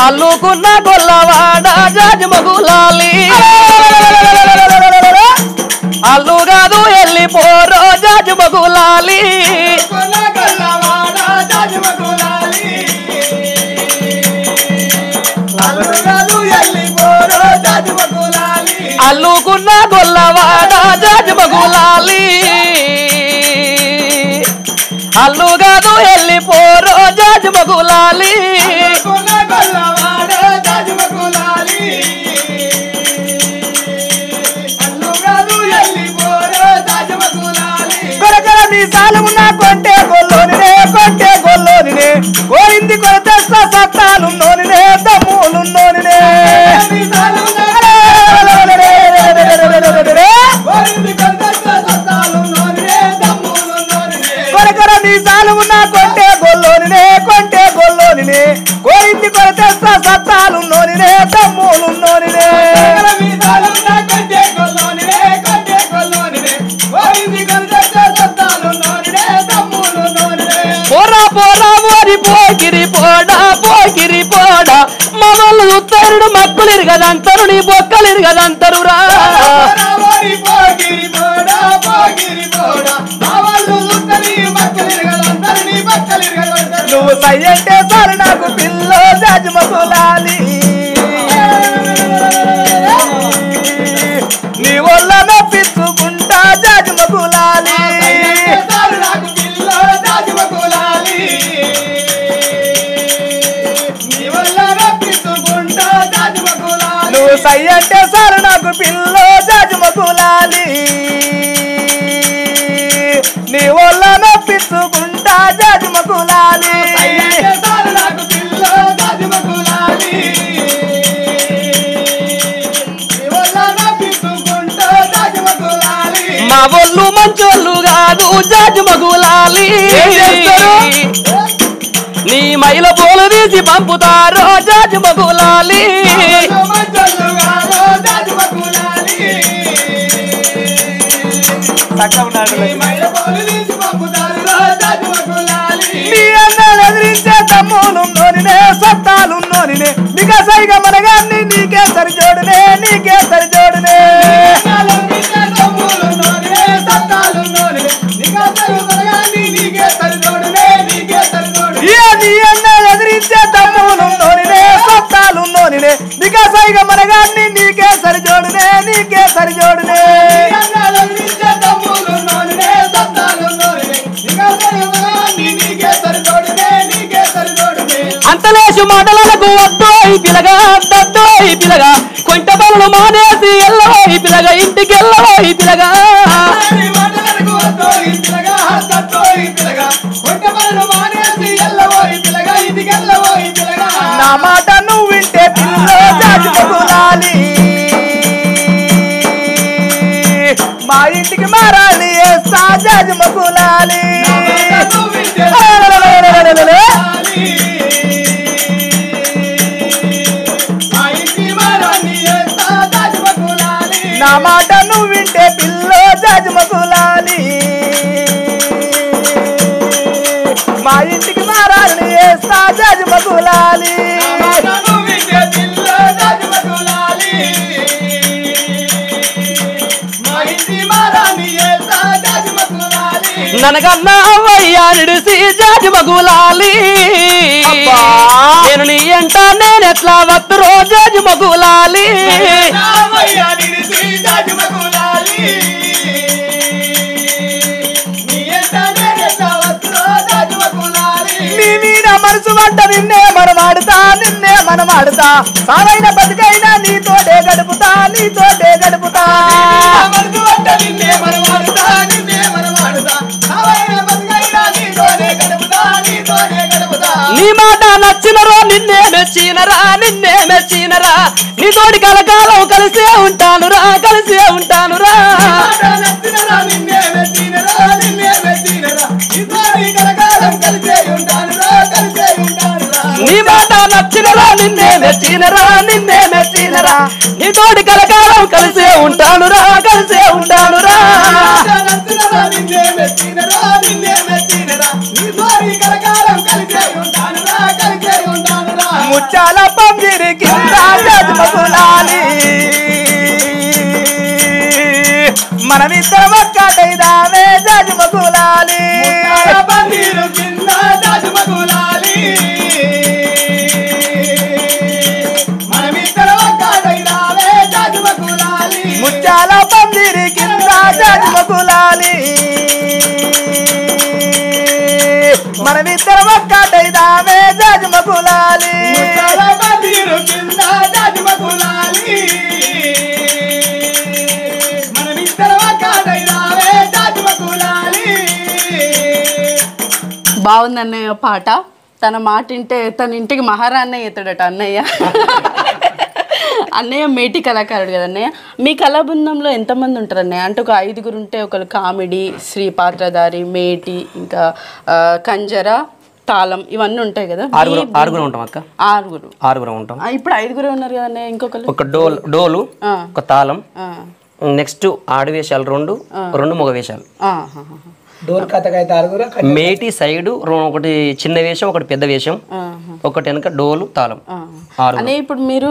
అల్లుకున్న గొల్లవాడ జాజిమగులాలి అల్లు కాదు వెళ్ళిపోరో జాజిమగులాలి అల్లుకున్న గొల్లవాడ జాజిమగులాలి అల్లు కాదు వెళ్ళిపోరో జాజిమగులాలి కొరకల మీసాలు ఉన్న కొంటే గొల్లోనినే కోరింది కొరత సత్తాలున్నోనినే దమ్ములున్నోనినే కొరకల మీసాలు ఉన్న కొంటే గొల్లోనినే కోరింది కొరత సత్తాలున్నోనినే దమ్ములున్నోనినే పోరా పోరా ఓరి పోకిరి పోడా మమ్మల్ని ఉత్తరుడు మక్కులు ఇరగదంతరు నీ బొక్కలు ఇరగదంతరు రా నువ్వు సై అంటే సార్ నాకు పిల్లో జాజిమగులాలి నీ వల్ల నొప్పించుకుంటా జాజిమగులాలి నువ్వు సై అంటే సార్ నాకు పిల్లో జాజిమగులాలి నీ వల్ల నొప్పించుకుంటా జాజిమగులాలి మా ఒళ్ళు మంచోళ్ళు కాదు జాజిమగులాలి నీ మైల పూలు తీసి పంపుతారో జాజిమగులాలి నీ అన్నలు ఎదిరించే తమ్ములున్నోనినే సత్తాలున్నోనినే నిగసైగా మనగాన్ని నీకే సరిజోడునే నీ అన్నలు ఎదిరించే తమ్ములున్నోనినే సత్తాలున్నోనినే నిగసైగా మనగాన్ని నీకే సరిజోడునే అంతలేసు మాటలకు వద్దోయి పిలగా కొంట పనులు మానేసి ఎల్లవోయి పిలగా ఇంటికి ఎల్లవోయి పిలగా నా మాట నువ్వు వింటే పిల్లో జాజిమగులాలి మా ఇంటికి మారాలి వేస్తా జాజిమగులాలి నా మాట నువ్వు వింటే పిల్లో జాజిమగులాలి మా ఇంటికి మారాలి వేస్తా జాజిమగులాలి ననకన్నా అవ్వయ్యాడిసి జాజిమగులాలి నేను నీ ఎంట నేనెట్లా వత్తురో జాజిమగులాలి నీ మీద మనసు వంట నిన్నే మనమాడుతా సావైన బతికైనా నీతోటే గడుపుతా నీ మాట నచ్చినరో నిన్నే మెచ్చినరా నీ తోడి కలకాలం కలిసే ఉంటానురా నీ మాట నచ్చినరా నిన్నే మెచ్చినరా నీ తోడి కలకాలం కలిసే ఉంటానురా ముచ్చాల పందిరి కింద జాజిమగులాలి మనమిద్దరం ఒక్కటైదామే జాజిమగులాలి ముత్యాల పందిరి కింద జాజిమగులాలి మనమిద్దరం ఒక్కటైదామే జాజిమగులాలి ముత్యాల పందిరి కింద జాజిమగులాలి మనమిద్దరం ఒక్కటైదామే జాజిమగులాలి. బాగుంది అన్నయ్య పాట. తన మాట వింటే తన ఇంటికి మహారాణి అవుతాడట అన్నయ్య. అన్నయ్య మేటి కళాకారుడు కదా అన్నయ్య. మీ కళా బృందంలో ఎంతమంది ఉంటారు అన్నయ్య? అంటే ఒక 5గురు ఉంటే ఒకరు కామెడీ, శ్రీ పాత్రధారి, మేటి, ఇంకా కంజర, తాళం ఇవన్నీ ఉంటాయి కదా. ఆరుగురు ఉంటాం అక్క. ఆరుగురు ఉంటాం. ఇప్పుడు 5గురే ఉన్నారు కదా అన్నయ్య. ఇంకొకరు ఒక డోలు, ఒక తాళం, నెక్స్ట్ ఆడవేషాలు రెండు మగ వేషాలు. డోర్ కథకైతే ఆరుగురు. మేటి సైడ్ ఒకటి చిన్న వేషం, ఒకటి పెద్ద వేషం, ఒకటి వెనక డోలు తాళం. అనే ఇప్పుడు మీరు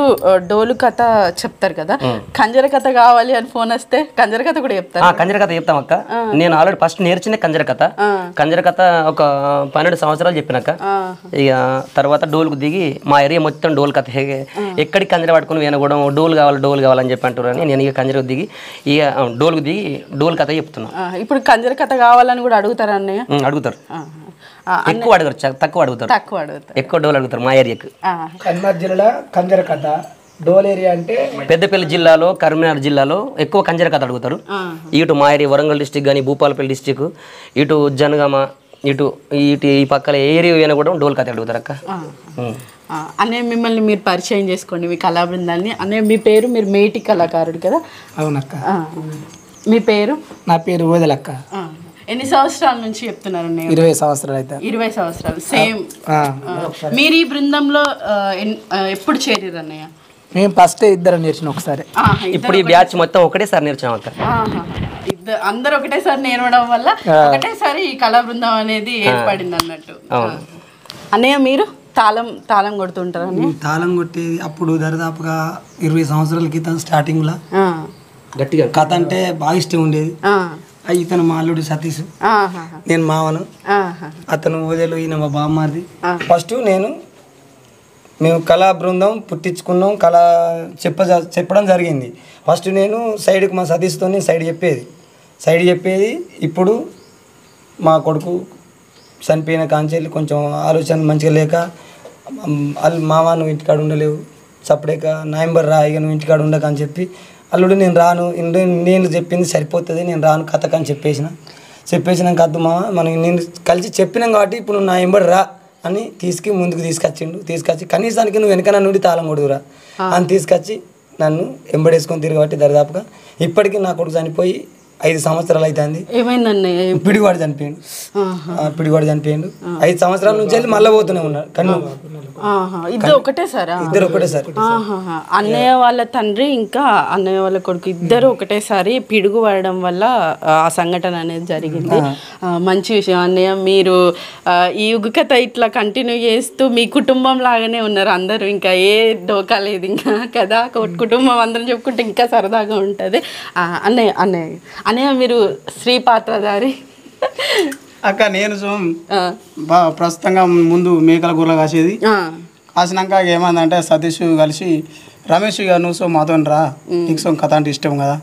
డోలు కథ చెప్తారు కదా, కంజర కథ కావాలి అని ఫోన్ వస్తే కంజర కథ కూడా చెప్తారు? కంజర కథ చెప్తాం అక్క. నేను ఆల్రెడీ ఫస్ట్ నేర్చిన కంజర కథ. కంజర కథ ఒక 12 సంవత్సరాలు చెప్పినాక ఇక తర్వాత డోలుకు దిగి మా ఏరియా మొత్తం డోలు కథ ఎక్కడికి కంజర పట్టుకుని వినకూడదు, డోలు కావాలని చెప్పి అంటారని నేను ఇక కంజరకు దిగి ఇక డోలుకు దిగి డోలు కథ చెప్తున్నా. ఇప్పుడు కంజర కథ కావాలని కూడా అడుగుతారా అన్నయ్య? అడుగుతారు. ఎక్కువ అడుగుతారు, తక్కువ అడుగుతారు. ఎక్కువ డోలు అడుగుతారు మా ఏరియాకు. కన్మర్ జిల్లా కంజర కథ డోల్ ఏరియా అంటే పెద్దపల్లి జిల్లాలో, కరీంనగర్ జిల్లాలో ఎక్కువ కంజర కథ అడుగుతారు. ఇటు మా ఏరియా వరంగల్ డిస్టిక్ కానీ, భూపాలపల్లి డిస్టిక్, ఇటు జనగామ, ఇటు ఈ పక్కల ఏరియా అయినా కూడా డోల్ కథ అడుగుతారు అక్క. అనే మిమ్మల్ని మీరు పరిచయం చేసుకోండి మీ కళా బృందాన్ని. అనే మీ పేరు, మీరు మేటి కళాకారుడు కదా? అవునక్క. మీ పేరు? నా పేరు ఓదలక్క. ఎన్ని సంవత్సరాల నుంచి చెప్తున్నారు? 20 సంవత్సరాలు అయితే. 20 సంవత్సరాలు. సేమ్. మీరు ఈ బృందంలో ఎప్పుడు చేరారు అన్నయ్య? మేము ఫస్ట్ ఇద్దరం నేర్చిన ఒకసారి. ఇప్పుడు ఈ బ్యాచ్ మొత్తం ఒకటేసారి నేర్చాం అక్క. అందరూ ఒకటేసారి నేర్వడం వల్ల ఒకటేసారి ఈ కళా బృందం అనేది ఏర్పడింది అన్నట్టు. అన్నయ్య మీరు తాళం కొడుతుంటారు? తాళం కొట్టేది అప్పుడు దరిదాపుగా 20 సంవత్సరాల క్రితం స్టార్టింగ్ లా గట్టిగా కథ అంటే బాగా ఇష్టం ఉండేది. ఇతను మా అల్లుడు సతీష్, నేను మావను, అతను ఓదేలు, ఈయన మా బామ్మారిది. ఫస్ట్ మేము కళా బృందం పుట్టించుకున్నాం, కళ చెప్పడం జరిగింది. ఫస్ట్ నేను సైడ్కి మా సతీష్తో సైడ్ చెప్పేది. ఇప్పుడు మా కొడుకు చనిపోయిన కాంచెల్లి కొంచెం ఆలోచన మంచిగా లేక, మామ నువ్వు ఇంటికాడ ఉండలేవు, సపరేట్గా నవంబర్ రా, ఇక నువ్వు ఇంటికాడ ఉండక అని చెప్పి, అల్లుడు నేను రాను, నేను చెప్పింది సరిపోతుంది, నేను రాను కథకని చెప్పేసినాక అద్దు మామ మనం నేను కలిసి చెప్పినాం కాబట్టి ఇప్పుడు నువ్వు నా ఎంబడి రా అని ముందుకు తీసుకొచ్చి కనీసానికి నువ్వు వెనక నుండి తాళం కొడుదురా అని తీసుకొచ్చి నన్ను ఎంబడేసుకొని తిరగబట్టి దరిదాపుగా ఇప్పటికీ నా కొడుకు చనిపోయి 5 సంవత్సరాలు అవుతుంది. ఏమైందన్నయ్య? పిడివాడు చనిపోయాడు. 5 సంవత్సరాల నుంచి వెళ్ళి మళ్ళీ పోతూనే ఉన్నాడు. ఇద్దరు ఒకటేసారి. అన్నయ్య వాళ్ళ తండ్రి ఇంకా అన్నయ్య వాళ్ళ కొడుకు ఇద్దరు ఒకటేసారి పిడుగు పడడం వల్ల ఆ సంఘటన అనేది జరిగింది. మంచి విషయం అన్నయ్య. మీరు ఈ యుగ కథ ఇట్లా కంటిన్యూ చేస్తూ మీ కుటుంబం లాగానే ఉన్నారు అందరూ, ఇంకా ఏ డోకా లేదు ఇంకా కదా. కుటుంబం అందరం చెప్పుకుంటే ఇంకా సరదాగా ఉంటుంది. అన్నయ్య మీరు శ్రీ పాత్రధారి అక్క. నేను ప్రస్తుతంగా ముందు మేకల గూరలు కాసినాక ఏమైందంటే సతీష్ కలిసి రమేష్ గారు నువ్వు మాతో రా, నీకు కథ అంటే ఇష్టం కదా,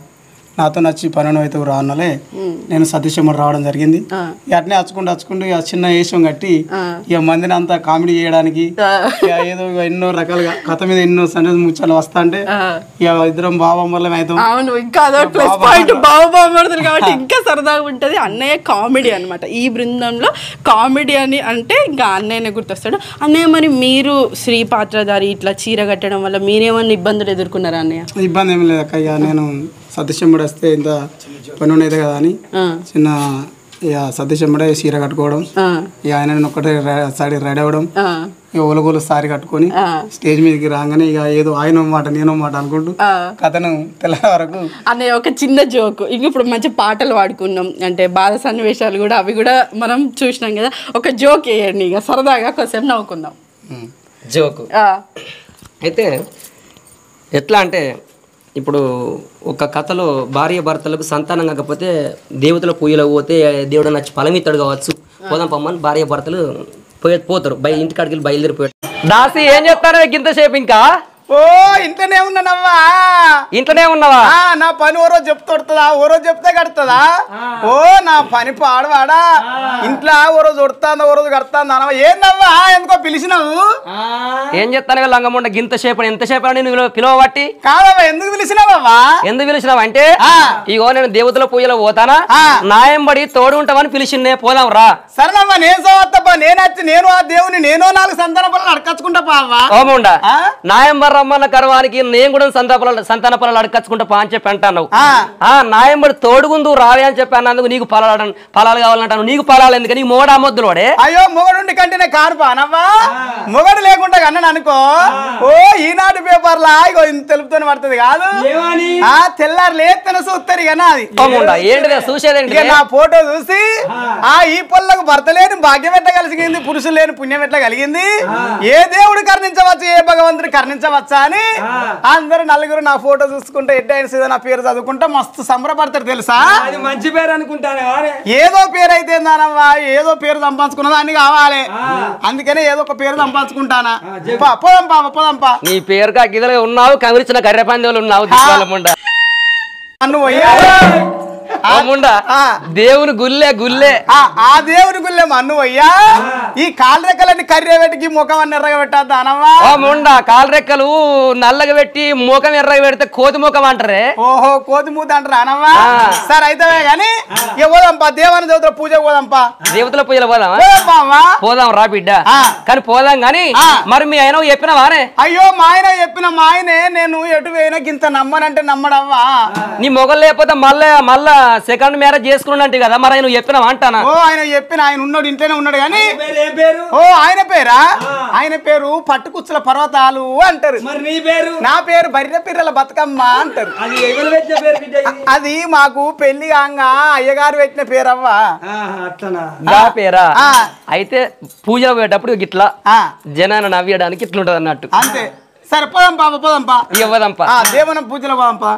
నాతో నచ్చి 12 అయితే రా అన్నలే నేను సతీష్ అమ్మడు రావడం జరిగింది. అట్నే అచ్చుకుంటూ ఇక చిన్న వేషం కట్టి ఇక మందిని అంతా కామెడీ చేయడానికి ఏదో ఎన్నో రకాలుగా కథ మీద ఎన్నో సండే ముచ్చాలు వస్తా అంటే ఇక ఇద్దరం బావమ్మలం అవుతాం. అవును, ఇంకా బావబామ్మడుతుంది కాబట్టి ఇంకా సరదాగా ఉంటది. అన్నయ్య కామెడీ అనమాట. ఈ బృందంలో కామెడీ అని అంటే ఇంకా అన్నయ్యనే గుర్తొస్తాడు. అన్నయ్య మరి మీరు శ్రీ పాత్రధారి ఇట్లా చీర కట్టడం వల్ల మీరేమన్నా ఇబ్బందులు ఎదుర్కొన్నారా అన్నయ్య? ఇబ్బంది ఏమి లేదు అక్క. ఇక నేను సతీశంబడి వస్తే ఇంత పని ఉండేది కదా అని చిన్న ఇక సతీశంబడే చీర కట్టుకోవడం, ఇక ఆయన ఒక్కటే సారీ రెడీ అవ్వడం, ఇక ఒలగోలు సారీ కట్టుకొని స్టేజ్ మీదకి రాగానే ఇక ఏదో ఆయన మాట నేనో మాట అనుకుంటూ కథను తెల్ల వరకు. అనే ఒక చిన్న జోకు. ఇంక ఇప్పుడు మంచి పాటలు పాడుకున్నాం అంటే బాధ సన్నివేశాలు కూడా అవి కూడా మనం చూసినాం కదా. ఒక జోక్ వేయండి ఇక సరదాగా కొంచెం నవ్వుకుందాం. జోకు అయితే ఎట్లా అంటే ఇప్పుడు ఒక కథలో భార్య భర్తలకు సంతానం కాకపోతే దేవతల పూజలో పోతే దేవుడు నచ్చి ఫలమిత్తాడు కావచ్చు, పోదాం పమ్మని భార్య భర్తలు పోతారు. ఇంటికాడికి వెళ్ళి బయలుదేరిపోయాడు. దాసి ఏం చెప్తాను ఇంతసేపు ఇంకా ఓ ఇంట్లోనే ఉన్నానవ్వా. ఇంట్లోనే ఉన్నావా? నా పని ఓ రోజు చెప్తుందా, ఓ రోజు చెప్తే కడుతుందా? ఓ నా పని పాడవాడా. ఇంట్లో ఓ రోజు ఉడతాందా, ఓ రోజు కడతాందా అనవా. ఏందవ్వా ఎందుకో పిలిచినావు? ఏం చెప్తాను లంగముండ గింతసేపు ఎంతసేపు అని నువ్వు పిలువబట్టి? కాదవ్వా ఎందుకు పిలిచినావవ్వా? ఎందుకు పిలిచినావు అంటే ఇగో నేను దేవతల పూజలో పోతానా, నాయంబడి తోడు ఉంటావని పిలిచిందే, పోదాం రా. సరేనవ్వా నేను సోవత్తప్పా. నేను ఆ దేవుని నేను 4 సంతాన పొలాలు అడకచ్చుకుంటా పావా. ఓముండా నాయంబడి రమ్మన్న కర్వానికి నేను కూడా సంతాన పొలాలు అడకచ్చుకుంటా పా అని చెప్పి అంటాను. నాయంబడి తోడుగుందు రావే అని చెప్పి అన్నందుకు నీకు ఫలాలు కావాలంటాను. నీకు ఫలాలు ఎందుకు? నీకు మొగడు అమ్మొద్దులు వాడే. అయ్యో మొగడుండి కంటేనే కారు పానవ్వా. మొగడు లేకుండా అన్నాను అనుకో, ఓ ఈనాటి పేపర్లా ఇగో ఇంత తెలుపుతూనే పడుతుంది కాదు. తెల్లారు లేతన చూస్తారు ఇక నాది. ఏంటిదే చూసేదేంటి? నా ఫోటో చూసి ఈ పొల్లకు భర్త లేని భాగ్యం ఎట్లా కలిగింది, పురుషులు లేని పుణ్యం ఎట్లా కలిగింది, ఏ దేవుడు కరుణించవచ్చు, ఏ భగవంతుడు కరుణించవచ్చా అని అందరు నలుగురు నా ఫోటో చూసుకుంటే ఎడ్డైన నా పేరు చదువుకుంటా మస్తు సంబరపడతారు తెలుసా. అది మంచి పేరు అనుకుంటానే. ఏదో పేరు అయితే దానవ్వా, ఏదో పేరు సంపాదించుకున్న దాన్ని కావాలి. అందుకనే ఏదో ఒక పేరు సంపాదించుకుంటానా. పోదంపా. నీ పేరు కాకిదలు ఉన్నావు, కమిరిచిన కర్రె పందేలు ఉన్నావు. దేవుని గుల్లే ఆ దేవుని గుల్లే మన్నువయ్యా. ఈ కాలు రెక్కలన్నీ కర్రె పెట్టి ముఖం అన్ని ఎర్రగా పెట్టద్దా అనవా. ముండా కాలు రెక్కలు నల్లగా పెట్టి ముఖం ఎర్రగా పెడితే కోతి ముఖం అంటారే. ఓహో కోతి మూత అంటారా అనవా. సరే అయితే గాని పోదాంపా, దేవాన్ని దేవతల పూజ పోదాంపా. దేవతల పూజలు పోదాం రా బిడ్డ. కానీ పోదాం గాని మరి మీ ఆయన చెప్పినవానే? అయ్యో మా ఆయన చెప్పిన మా ఆయనే నేను ఎటు పోయినా ఇంత నమ్మనంటే నమ్మడవ్వా. నీ మొగలు లేకపోతే మళ్ళా సెకండ్ మ్యారేజ్ చేసుకున్నాంటే కదా, మరి ఆయన చెప్పినావా అంటానా? ఓ ఆయన చెప్పిన ఆయన ఉన్నాడు, ఇంట్లోనే ఉన్నాడు కానీ. ఓ ఆయన పేరా? ఆయన పేరు పట్టుకుచ్చుల పర్వతాలు అంటారు. నా పేరు బర్రె పిర్రల బతుకమ్మ అంటారు. అది మాకు పెళ్లి కాంగా అయ్యగారు పెట్టిన పేరవ్వా. పేరా? అయితే పూజ పోయేటప్పుడు గిట్లా జనాన్ని నవ్వేయడానికి ఇట్లుంటది అన్నట్టు. అంతే. సరే పోదాంపా. దేవనం పూజలో పోదాంపా.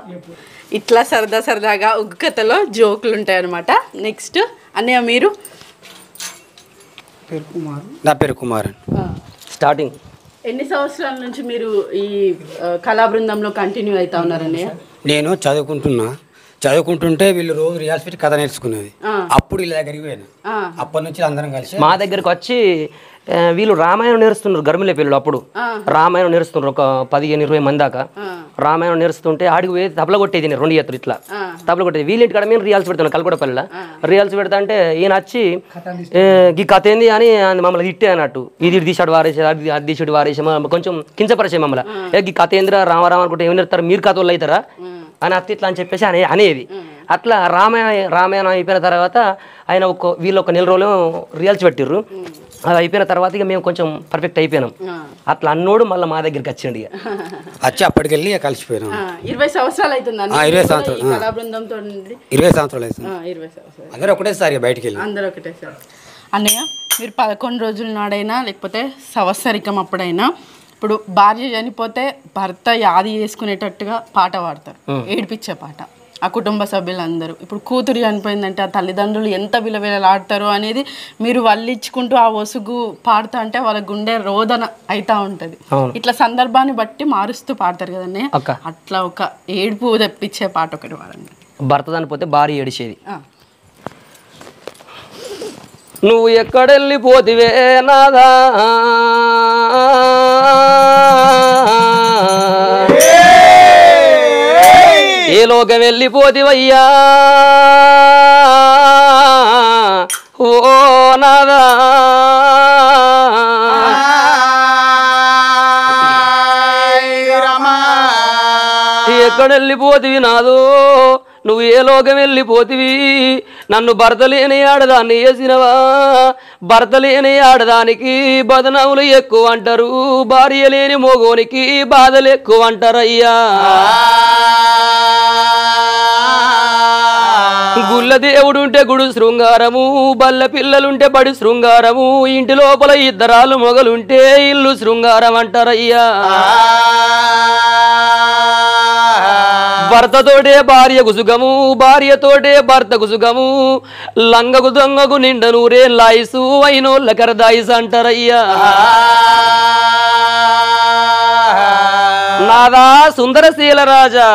ఇట్లా సరదాగా ఉగ్గు కథలో జోకులు ఉంటాయి అనమాట. నెక్స్ట్ అన్నయ్య మీరు? నా పేరు కుమార్. స్టార్టింగ్ ఎన్ని సంవత్సరాల నుంచి మీరు ఈ కళా బృందంలో కంటిన్యూ అవుతా ఉన్నారన్నయ్య? నేను చదువుకుంటుంటే వీళ్ళు రోజు రియాల్స్ పెట్టి కథ నేర్చుకునేది. అప్పుడు ఇలా దగ్గరికి పోయాను. అప్పటి నుంచి అందరం కలిసి మా దగ్గరకు వచ్చి వీళ్ళు రామాయణం నేర్స్తున్నారు. గర్మిలే పిల్లలు అప్పుడు రామాయణం నేర్స్తున్నారు. ఒక 15-20 మంది దాకా రామాయణం నేర్స్తుంటే ఆడికి పోయి తబల కొట్టేది 2 ఎత్తులు ఇట్లా తబల కొట్టేది. వీళ్ళింటి కాడ మేము రియాల్స్ పెడతాను కల్కొడపల్లిలో. రియాల్స్ పెడతా అంటే ఈయన వచ్చి ఈ కథ ఏంది అని మమ్మల్ని తిట్టే అన్నట్టు. ఇది తీసాడు వారేసి, అది తీసాడు వారేసి, కొంచెం కించపరిచే మమ్మల్ని. ఈ కథ ఏందిరా రామారాం అనుకుంటే ఏమి నేర్తారు, మీరు కథ వాళ్ళు అవుతారా అని అత్త ఇట్లా అని చెప్పేసి అనేది. అట్లా రామాయణం అయిపోయిన తర్వాత ఆయన వీళ్ళు ఒక 4 రోజులు రియాల్స్ పెట్టిర్రు. అది అయిపోయిన తర్వాత ఇక మేము కొంచెం పర్ఫెక్ట్ అయిపోయినాం. అట్లా అన్నోడు మళ్ళీ మా దగ్గరికి వచ్చిండు. ఇక వచ్చి అప్పటికెళ్ళి కలిసిపోయినాం. 20 సంవత్సరాలు అవుతుంది. 20 సంవత్సరాలు. 20 సంవత్సరాలు అవుతుంది. అందరూ ఒకటేసారి బయటికి వెళ్ళి అందరూ ఒకటేసారి. అన్నయ్య మీరు 11 రోజుల నాడైనా లేకపోతే సంవత్సరికం అప్పుడైనా ఇప్పుడు భార్య చనిపోతే భర్త యాది చేసుకునేటట్టుగా పాట పాడతారు, ఏడిపించే పాట. ఆ కుటుంబ సభ్యులందరూ ఇప్పుడు కూతురు చనిపోయిందంటే ఆ తల్లిదండ్రులు ఎంత విలవిలలాడతారో అనేది మీరు వల్లించుకుంటూ ఆ ఒసుగు పాడుతా అంటే వాళ్ళ గుండె రోదన అవుతా ఉంటుంది. ఇట్లా సందర్భాన్ని బట్టి మారుస్తూ పాడతారు కదండి. అట్లా ఒక ఏడుపు తెప్పించే పాట ఒకటి వాడండి. భర్త చనిపోతే భార్య ఏడిచేది. నువ్వు ఎక్కడెళ్ళిపోతివే నాదా, ఏ లోకం వెళ్ళిపోతివయ్యా ఓ నాదా, ఎక్కడెళ్ళిపోతివి నాదో, నువ్వు ఏ లోకం వెళ్ళిపోతివి, నన్ను భర్త లేని ఆడదాన్ని వేసినవా, భర్త లేని ఆడదానికి బదనములు ఎక్కువ అంటారు, భార్య లేని మోగోనికి బాధలు ఎక్కువ అంటారయ్యా. గుళ్ళ దేవుడుంటే గుడు శృంగారము, బల్ల పిల్లలుంటే బడి శృంగారము, ఇంటి లోపల ఇద్దరాలు మొగలుంటే ఇల్లు శృంగారం అంటారయ్యా. భర్తతోటే భార్య కుసుగము, భార్యతోటే భర్త కుసుగము, లంగకు దొంగకు నిండ నూరే లాయిసు, అయినోళ్ళ కరదాయిసు అంటారయ్యా. నాదా సుందరశీల రాజా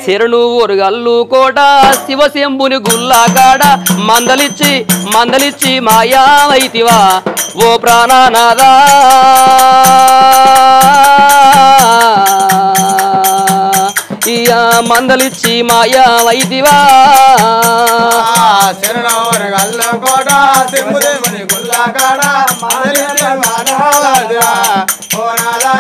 శరణు ఒరుగల్లు కోట శివశంభుని గుల్లాగాడ మందలిచ్చి మాయావైతివా ఓ ప్రాణనాదా ఇయా మందలిచ్చి మాయావైతివా శరణు ఒరుగల్లు కోట శివశంభుని గుల్లాగాడ మందలిచ్చి మాయావైతివా ఓ నాదా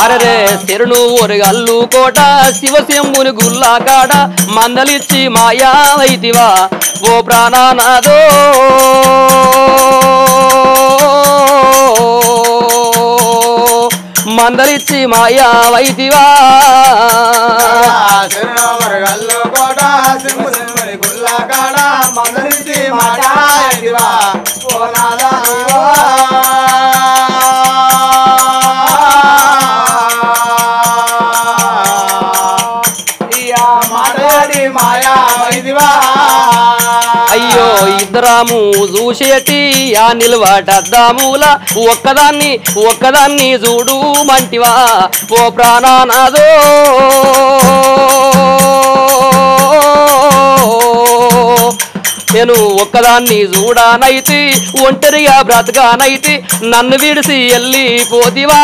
అరే శరణు ఒరుగల్లు కోట శివశంభుని గుల్లాగాడ మందలిచ్చి మాయావైతివా ఓ ప్రాణనాదో మందలిచ్చి మాయావైతివా శరణు ఒరుగల్లు కోట శివశంభుని గుల్లాగాడ మందలిచ్చి మాయావైతివా ఓ నాదా అయ్యో ఇద్దరాము చూసేటి ఆ నిలవాటద్దాముల ఒక్కదాన్ని చూడు మంటివా ఓ ప్రాణనాదో నేను ఒక్కదాన్ని చూడానైతి ఒంటరిగా బ్రతకానైతి నన్ను విడిసి వెళ్ళి పోతివా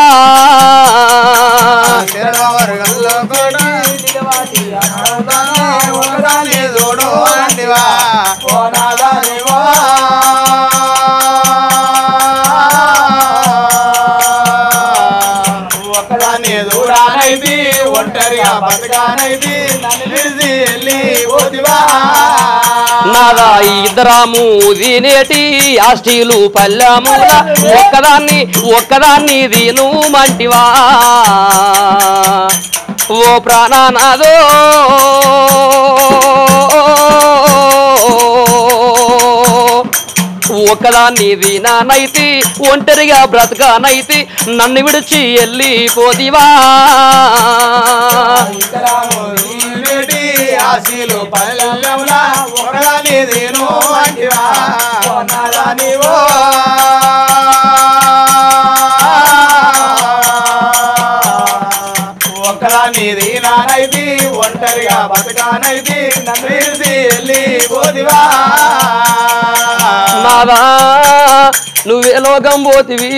ఒంటరిగా బతకానైతి నన్ను విడిసి వెళ్ళి పోతివా నాదా ఇద్దరాము తినేటి ఆస్టీలు పల్లెముల ఒక్కదాన్ని దీను మంటివా ఓ ప్రాణనాదో ఒక్కదాన్ని దీనానైతి ఒంటరిగా బ్రతకానైతి నన్ను విడిచి వెళ్ళి పోతివా ఆశీలు పల్లెముల ఒకదాన్ని దీను మంటివా నీవో ఒక్కదాన్ని దీనానైతి ఒంటరిగా బతకానైతి నన్ను విడిసి వెళ్ళి పోతివా నాదా నువ్వే లోకం పోతివి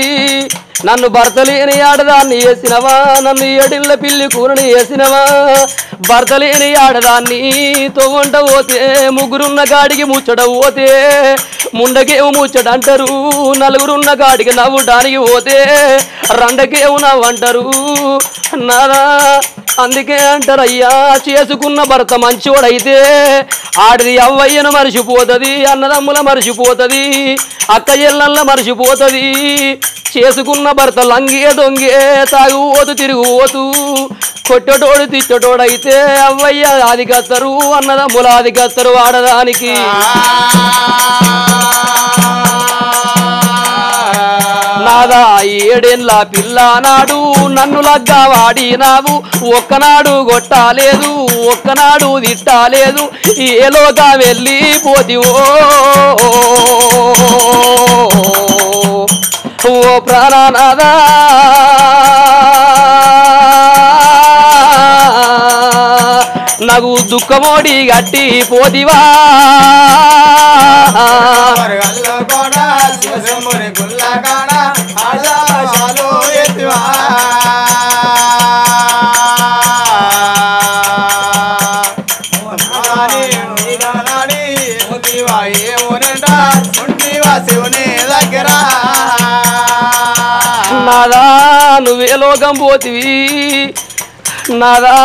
నన్ను భర్త లేని ఆడదాన్ని వేసినవా నన్ను ఏడిళ్ళ పిల్లి కూరని వేసినవా భర్త లేని ఆడదాన్ని తొవ్వంట పోతే ముగ్గురున్న గాడికి ముచ్చట పోతే ముండకేమో ముచ్చట అంటారు నలుగురున్న గాడికి నవ్వడానికి పోతే రండకేమో నవ్వంటారు నాదా అందుకే అంటారయ్యా చేసుకున్న భర్త మంచోడైతే ఆడిది అవ్వయ్యను మరిచిపోతుంది అన్నదమ్ముల మరిచిపోతుంది అక్క చెల్లెళ్ళ మరిచిపోతుంది చేసుకున్న భర్త లంగే దొంగే తాగుపోతు తిరుగుపోతూ కొట్టటోడు తిట్టటోడైతే అవ్వయ్య అది కత్తరు అన్నదమ్ముల అది కత్తరు ఆడదానికి నాదా ఏడేళ్ళ పిల్ల నాడు నన్ను లగ్గా వాడినావు ఒక్కనాడు కొట్టాలేదు ఒక్కనాడు తిట్టాలేదు ఏలోగా వెళ్ళి పోతివో ఓ ప్రాణనాదా నాకు దుఃఖమోడి గట్టి పోతివా నాదా నువ్వే లోకం పోతివి నాదా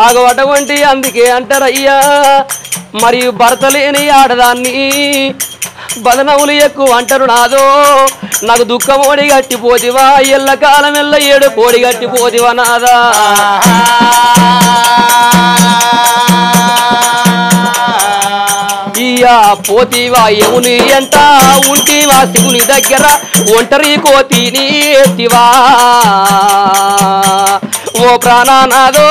అటువంటి అందుకే అంటారయ్యా మరి భర్త లేని ఆడదాన్ని బదనవులు ఎక్కువ అంటారు నాదో నాకు దుఃఖమోడి గట్టిపోతివా ఎల్లకాలం ఎల్ల ఏడు పోడి గట్టిపోతివా నాదా ఈ అయ్యా పోతివా యముని ఎంట ఉంటివా శివుని దగ్గర ఒంటరి కోతిని ఎత్తివా ఓ ప్రాణనాదో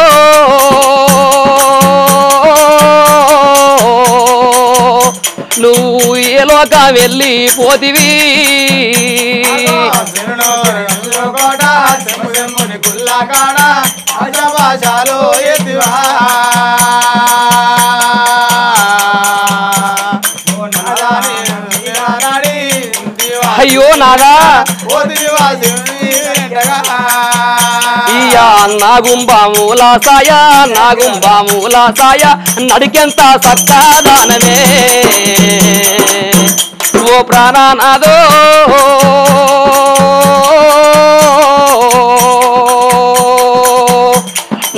నువ్వు ఏ లోక వెళ్ళి పోతివి అయ్యో నాదా ఇయ్యా నాగుంబామూల సాయ నడికెంత సక్కాదానమే ఓ ప్రాణనాదో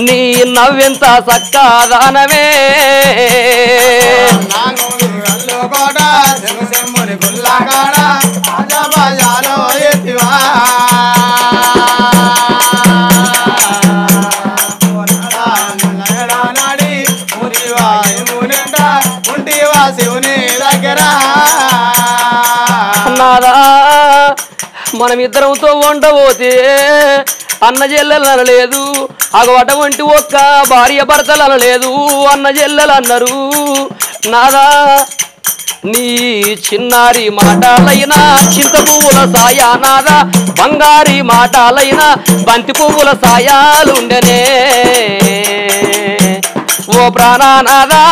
నీ నవ్వెంత సక్కాదానమే నాదా మనమిద్దరంతో ఉండబోతే అన్న చెల్లెలు అనలేదు అటువంటి ఒక్క భార్య భర్తలు అనలేదు అన్న చెల్లెలు అన్నారు నాదా నీ చిన్నారి మాటలైనా చింత పువ్వుల సాయా నాదా బంగారి మాటలైనా బంతి పువ్వుల సాయాలుండెనే ఓ ప్రాణనాదా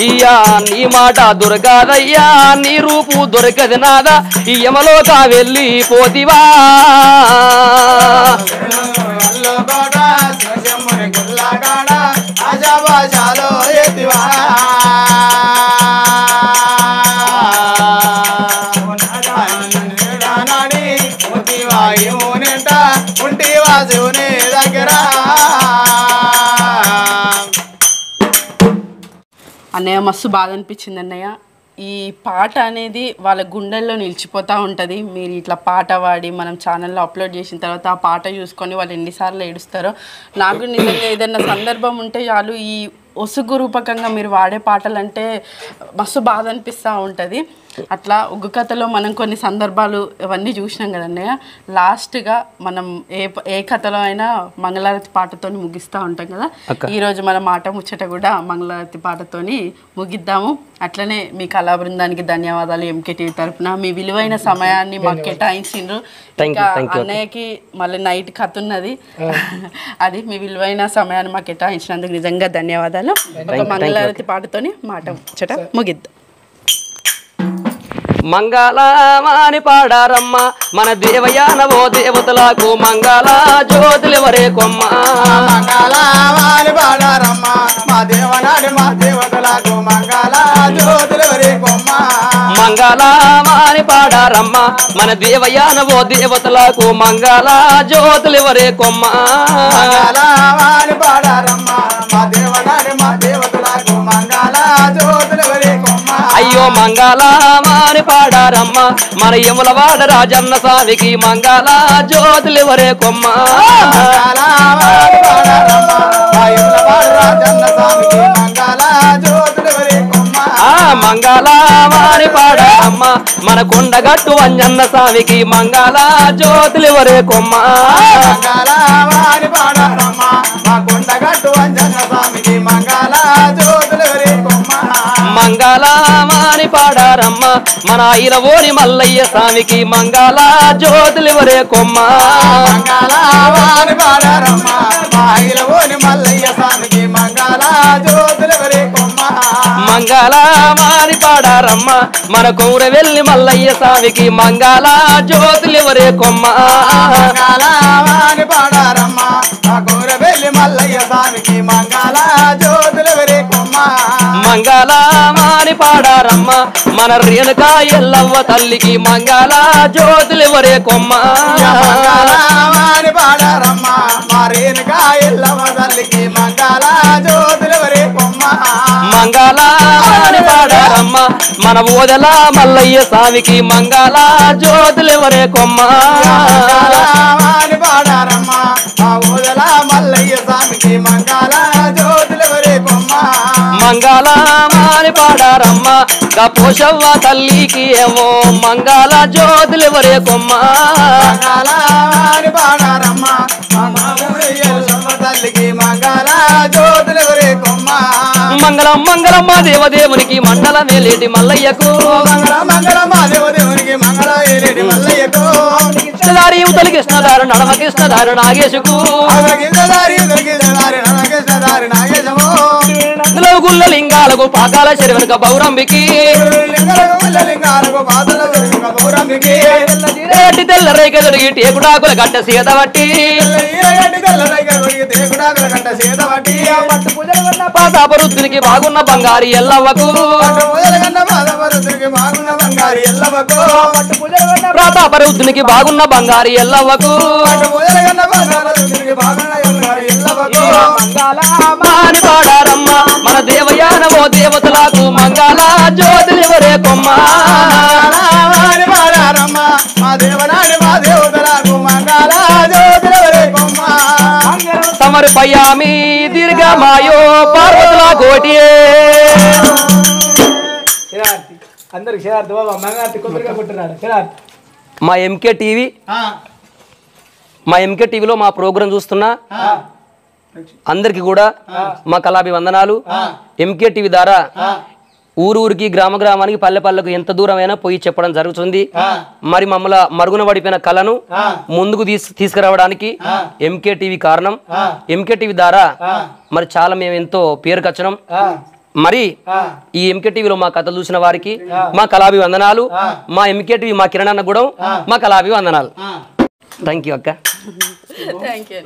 ఇయ్యా నీ మాట దొరకదయ్యా నీ రూపు దొరకదు నాదా ఈ యమలోక వెళ్ళి పోతివా అన్నయ్య మస్తు బాధ అనిపించింది అన్నయ్య. ఈ పాట అనేది వాళ్ళ గుండెల్లో నిలిచిపోతూ ఉంటుంది. మీరు ఇట్లా పాట పాడి మనం ఛానల్లో అప్లోడ్ చేసిన తర్వాత ఆ పాట చూసుకొని వాళ్ళు ఎన్నిసార్లు ఏడుస్తారో. నాకు నిజంగా ఏదైనా సందర్భం ఉంటే చాలు ఈ ఒసుగు రూపకంగా మీరు వాడే పాటలు అంటే మస్తు బాధ అనిపిస్తూ ఉంటుంది. అట్లా ఒగ్గు కథలో మనం కొన్ని సందర్భాలు ఇవన్నీ చూసినాం కదన్నయ్య. లాస్ట్గా మనం ఏ కథలో అయినా మంగళారతి పాటతో ముగిస్తూ ఉంటాం కదా. ఈరోజు మన మాట ముచ్చట కూడా మంగళారతి పాటతోని ముగిద్దాము. అట్లనే మీ కళా బృందానికి ధన్యవాదాలు. ఎంకేటీవీ తరఫున మీ విలువైన సమయాన్ని మాకు కేటాయించిండ్రు. ఇంకా అన్నయ్యకి మళ్ళీ నైట్ కథ ఉన్నది, అది మీ విలువైన సమయాన్ని మాకు కేటాయించినందుకు నిజంగా ధన్యవాదాలు. ఒక మంగళారతి పాటతోని మాట ముచ్చట ముగిద్దాం. మంగళమాని పాడారమ్మ మన దేవయానవో దేవతలకు మంగళ జ్యోతులెవరే కొమ్మ. మంగళమాని పాడారమ్మ మా దేవనాడి మా దేవతలకు మంగళ జ్యోతులెవరే కొమ్మ. మంగళమాని పాడారమ్మ మన దేవయానవో దేవతలకు మంగళ జ్యోతులెవరే కొమ్మ. మంగళమాని పాడారమ్మ మా దేవనాడి మా దేవతలకు మంగళ జ్యోతులెవరే కొమ్మ. అయ్యో మంగళమాని పాడారమ్మ మన యములవాడ రాజన్న స్వామికి మంగళ జ్యోతులెవరే కొమ్మ. మంగళమాని పాడారమ్మ మా యములవాడ రాజన్న స్వామికి మంగళ జ్యోతులెవరే కొమ్మ. మంగళమాని పాడారమ్మ మన కొండగట్టు అంజన్న స్వామికి మంగళ జ్యోతులెవరే కొమ్మ. మంగళమాని పాడారమ్మ మా కొండగట్టు అంజన్న స్వామికి మంగళ జ్యోతులెవరే కొమ్మ. మంగళమాని పాడారమ్మ మన ఐరవోని మల్లయ్య స్వామికి మంగళ జ్యోతులెవరే కొమ్మ. మంగళమాని పాడారమ్మ మా ఐరవోని మల్లయ్య స్వామికి మంగళ జ్యోతులెవరే కొమ్మ. మంగళమాని పాడారమ్మ మన కౌరవెల్లి మల్లయ్య స్వామికి మంగళ జ్యోతులెవరే కొమ్మ. మంగళమాని పాడారమ్మ మా కౌరవెల్లి మల్లయ్య స్వామికి మంగళ జ్యోతులెవరే కొమ్మ. మంగళమాని పాడారమ్మ మన రేణుకా ఎల్లవ్వ తల్లికి మంగళ జ్యోతులెవరే కొమ్మ. మంగళమాని పాడారమ్మ మా రేణుకా ఎల్లవ్వ తల్లికి మంగళ జ్యోతులెవరే కొమ్మ. మంగళమాని పాడారమ్మ మన మన ఓదల మల్లయ్య స్వామికి మంగళ జ్యోతులెవరే కొమ్మ పాడారమ్మ ఓదల మల్లయ్య స్వామికి మంగళ జ్యోతులెవరే కొమ్మ మంగళ మాని పాడారమ్మ గా పోషవ్వ తల్లికి ఏమో మంగళ జ్యోతులెవరే కొమ్మ పాడారమ్మ తల్లికి మంగళ జ్యోతులెవరే కొమ్మ మంగళం మంగళం మా దేవదేవునికి మండలమే లేటి మల్లయ్యకు మంగళ దేవదేవునికి మంగళ ఏలేటి మల్లయ్యకు కృష్ణదారి ఉతలి కృష్ణదారు నడమ కృష్ణదారు నాగేశుకు గుల్ల లింగాలకు పాకాల చెరువెనుక పౌరంబికి ఏటి తెల్ల రేఖ దొరికి టేకుడాకుల గట్ట సీత బట్టి పాతాపరుద్దునికి బాగున్న బంగారి ఎల్లవ్వకు ప్రాతాపరుద్దునికి బాగున్న బంగారి ఎల్లవ్వకు మాని పాడారమ్మ మన దేవయాన ఓ దేవతలకు మంగళ జ్యోతులెవరే కొమ్మ పాడారమ్మ మా దేవనాడి మా దేవతలకు మంగళ జ్యోతులెవరే కొమ్మ సమర్పయామి దీర్ఘమాయో పార్వతుల కోటియే అందరికి మా ఎంకే టీవీలో మా ప్రోగ్రాం చూస్తున్నా అందరికి కూడా మా కళాభివందనాలు. ఎంకే టీవీ ద్వారా ఊరూరికి గ్రామ గ్రామానికి పల్లె పల్లెకు ఎంత దూరమైనా పోయి చెప్పడం జరుగుతుంది. మరి మమ్మల్ని మరుగున పడిపోయిన కళను ముందుకు తీసుకురావడానికి ఎంకే టీవీ కారణం. ఎంకే టీవీ ద్వారా మరి చాలా మేము ఎంతో పేరు కచ్చడం. మరి ఈ ఎంకే టీవీలో మా కథలు చూసిన వారికి మా కళాభివందనాలు. మా ఎంకే టీవీ మా కిరణ్ అన్న కూడా మా కళాభివందనాలు. థ్యాంక్ యూ అక్క. Thank you.